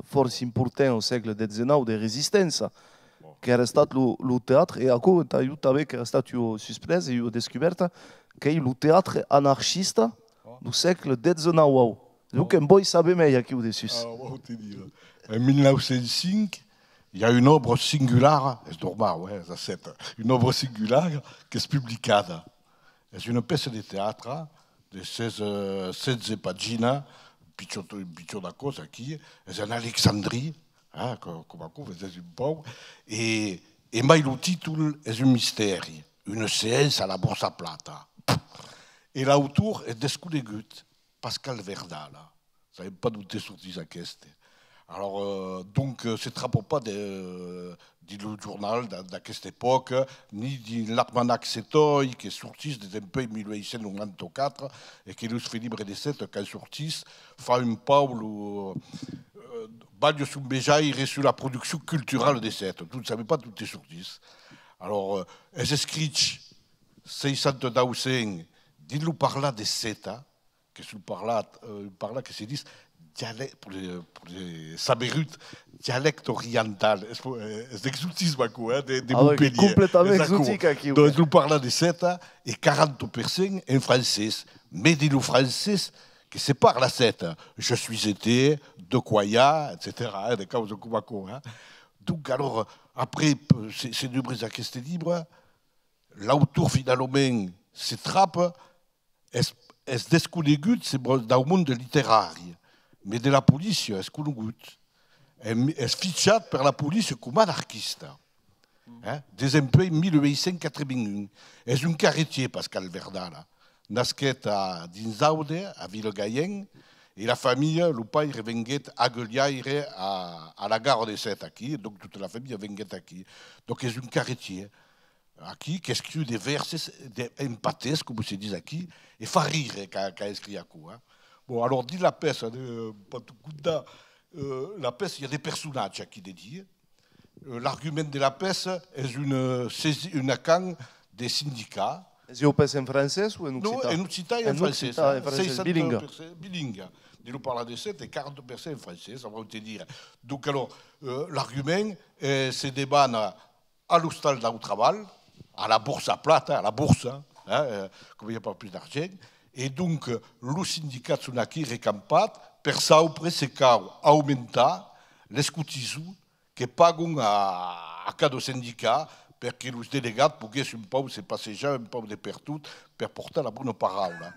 fort important au siècle XIX de résistance, qui est resté le théâtre, et à quoi tu as eu qui est resté une surprise et une découverte, qui est le théâtre anarchiste du siècle XIX. Donc, un boy savait meilleur qui au-dessus. En 1905, il y a une œuvre singulière, c'est normal, ouais, une œuvre singulière qui est publiée. C'est une pièce de théâtre de 16 pagines, picture de cause qui est en Alexandrie, comme c'est un peu, et le titre est un mystère, une séance à la Bourse à Plata. Et l'auteur est découvert Pascal Verdal. Ça n'avait pas douté sur ça question. Alors, donc, ce ne trappe pas du journal de cette époque, ni de l'Armanac Setoy, qui est sorti des MP 1894, et qui nous fait libre de cette, quand sorti, fait un Paul, Badio Sumbejaïre sur la production culturelle de cette. Vous ne savez pas, tout est sorti. Alors, elle écrit 600 d'Ausen, dis-nous par là de cette, que sur par là que se dit, pour les Sabérutes, dialecte oriental, c'est exotisme quoi, de Montpellier. Complètement exotique. Donc nous parlons de 7 et 40% en français. Mais dis-nous français, que c'est par la 7. Je suis été, de Koya, etc. Des causes de Kubako. Donc alors, après, c'est deux brises à question libre, l'auteur finalement se trappe, est découvert, c'est dans le monde littéraire. Mais de la police, est-ce qu'on goûte? Est fiché par la police comme anarchiste. Des MP 1881. Est un carretier, Pascal Verdal. Nasquet à Dinzaude, à Villegayen, et la famille, le père venait à Gueliaire, à la gare de Sète, aquí, donc toute la famille venait aquí. Donc, est un carretier, aquí, qui écrit des vers, des empathés, comme se dit aquí, et fait rire quand écrit à coup. Bon, alors, dit la pièce, la pièce, il y a des personnages qui dédient. L'argument de la pièce est une can des syndicats. Est-ce que c'est en français ou en occitan? Non, en occitan et en français. C'est bilingue. Bilingue. Nous parlons de 7 et 40% en français, ça va te dire. Donc, alors, l'argument, c'est des bannes à l'hostal d'Autraval, à la bourse à plata, à la bourse, comme il n'y a pas plus d'argent. Et donc, le syndicat Tsunaki récampat, per saupre se cau aumenta les cotisations que paguen à cada syndicat parce que les délégats poguessin un peu se passejar un peu de pertot per portar la bonne parole.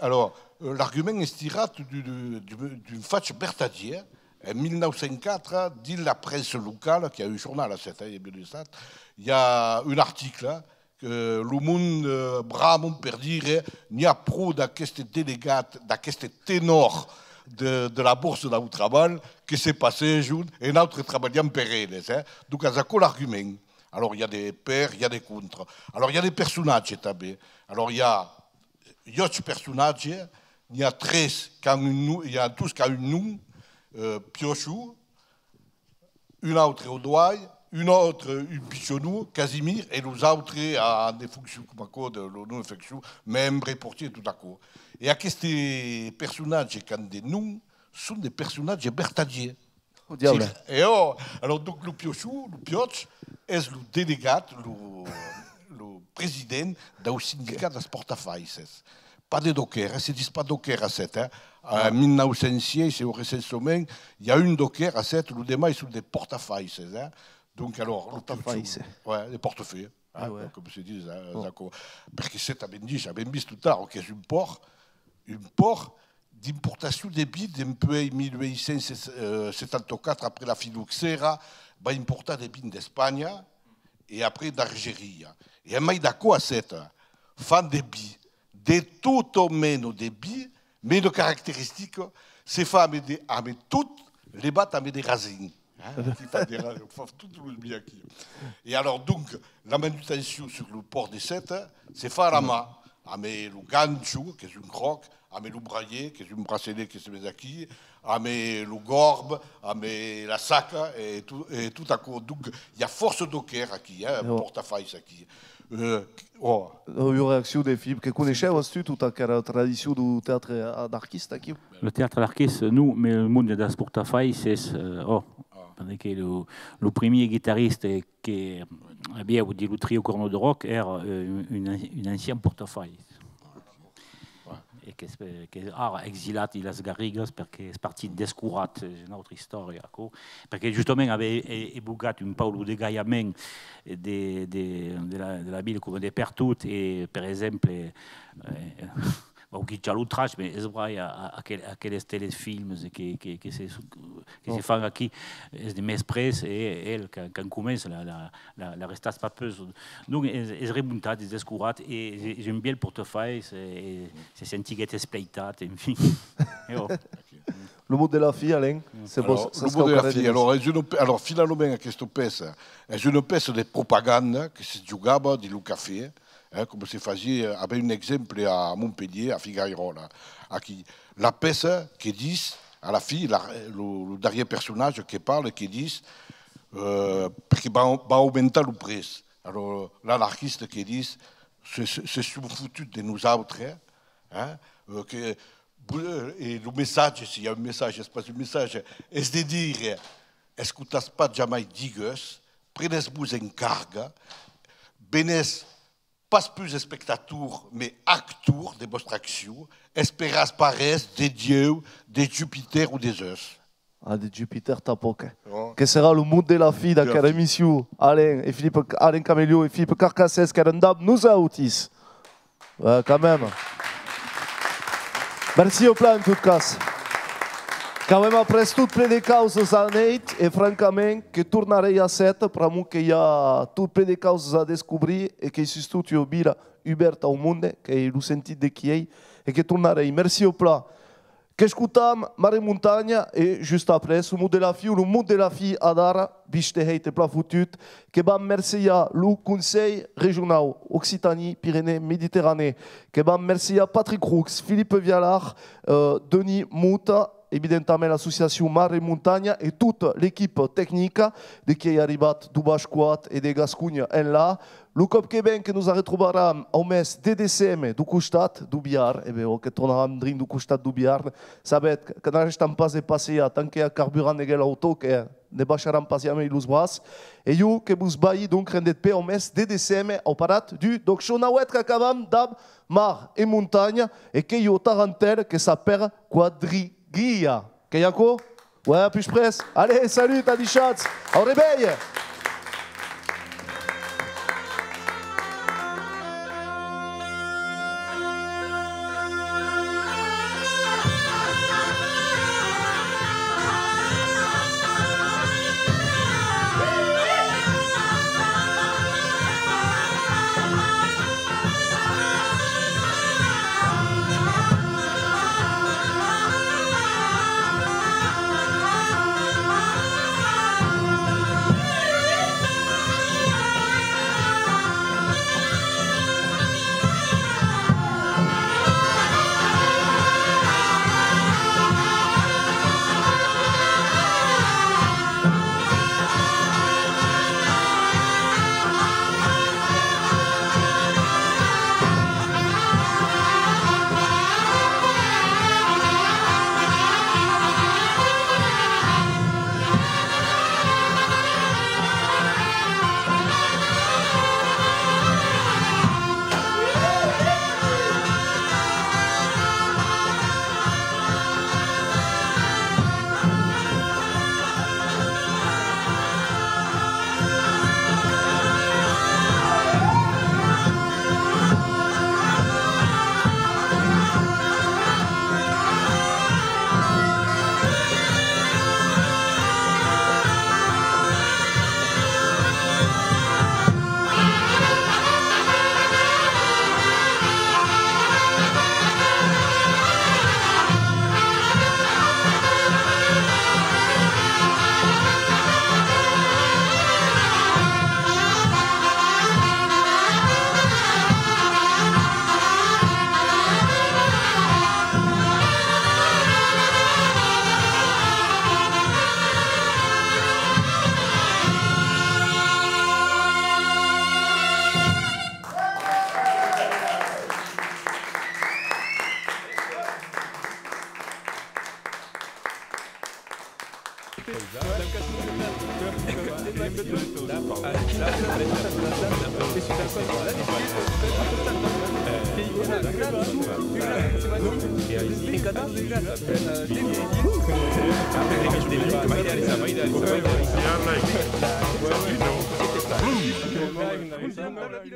Alors, l'argument est tiré d'une fatche Bertadier. En 1904, dit la presse locale, qui a eu un journal à cette année, il y a un article que le monde bramon per dire n'y a pro d'aquest délégat, d'aquest ténor de la bourse d'Autraval que s'est passé jour et notre travaillant per elles. Donc, c'est un l'argument. Alors, il y a des pairs, il y a des contre. Alors, il y a des personnages établis. Alors, il y a 8 personnages, il y a 13 il y a tous qui ont un nom, Piochou, une autre au doigt, une autre, un Pichonou, Casimir, et nous autres à des fonctions comme code, le nom fonction, membres, portiers, tout à coup. Et à ces personnages qui ont des noms, sont des personnages bertaggiers. Oh, diable. Et oh, alors donc le Piochou, le Pioch, est le délégat, le président du syndicat des portefeuilles. Pas de docker, se dit pas docker à 7. En 1906, c'est au recensement, il y a une docker à 7, le débat sur des portefeuilles. Donc alors, portefeuille, ouais, des portefeuilles. Ah ouais. Comme se dit, parce que c'est à Bendy, j'avais vu tout tard, que c'est un port d'importation des billes depuis 1874, après la phylloxéra, va importer des billes d'Espagne et après d'Algérie. Et un maïdako à 7, fan des billes, de tout au meno des billes, mais de caractéristiques, c'est fait avec toutes les battes avec des racines. Et alors donc, la manutention sur le port des 7, c'est fait à la main. Avec le gancho, qui est une croque, avec le braillet, qui est une bracelet qui se met ici, avec le gorbe, avec la sac, et tout à coup. Donc, il y a force docker ici, portefeuille ici. Une réaction des filles que connaissez-vous toute la tradition du théâtre anarchiste ici? Le théâtre anarchiste, nous, mais le monde des portefeuilles, c'est le premier guitariste qui avait dit le trio Corneau de Rock era un ancien portefeuille. Et qui est exilé in Las Garrigues perché è partito descurat, è un'altra storia. Perché giustamente aveva bucato un po' il degaiamento della ville come dappertutto e per esempio qui c'è l'outrage, mais c'est vrai à quels téléfilms qui se font ici, c'est des mespresse et elle quand commence la restage papeuse. Donc c'est remonté des escourat et j'aime bien le portefeuille, c'est senti que espleitat, enfin. Le mot de la fille, Alain, c'est bon. Le mot de la fille, alors finalement, à cette pièce, c'est une pièce de propagande qui se jouait dans le café. Comme se faisait avec un exemple à Montpellier, à Figueiredo. La pièce qui dit à la fille, le dernier personnage qui parle, qui dit qu'il va augmenter le prix. Alors l'anarchiste qui dit c'est foutu de nous autres. Et le message, s'il y a un message, c'est pas un message, est de dire est-ce que tu n'as pas jamais dit prenez-vous en carga, benez pas plus de spectateurs, mais acteurs de votre action, espéras paresse des dieux, des Jupiter ou des Zeus. Ah, des Jupiter, t'as pas. Que sera le monde de la fille dans quelle émission? Alain Camélio et Philippe Carcassès, Karendab, nous autis. Ouais, quand même. Merci au plan, en tout cas. Quand même, après toutes les causes à Nate, et francament, que tournerai à 7, pour moi qu'il y a toutes les causes à découvrir, et que c'est tout ouvert au monde, que est le sentier de qui est, et que tournerai. Merci au plat. Que écoutons Mare Montagne, et juste après, le mot de la fille à Dara, biche de hate plat foutu, que va merci à le Conseil régional Occitanie, Pyrénées, Méditerranée, que va merci à Patrick Roux, Philippe Vialard, Denis Mouta, évidemment l'association Mare Montagne et toute l'équipe technique de qui est arrivé du Bas-Squat et de Gascogne en là. Le cop que nous retrouverons au mes de décembre du costat du Biar, et bien que tornarem drin du costat du Biar, sabet que nous restem pas de passer à tant qu'il y a carburant de l'auto que ne baixarem pas jamais les bras et you que vous baillez donc rendet pe au mes de décembre au parat du donc chonawet qu'acabam d'ab Mar et Montagne et que yo tarantel que s'appelle Quadriguia. Kayako? Ouais, puis je presse. Allez, salut, t'as dit chats. Au réveil!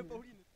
Pauline.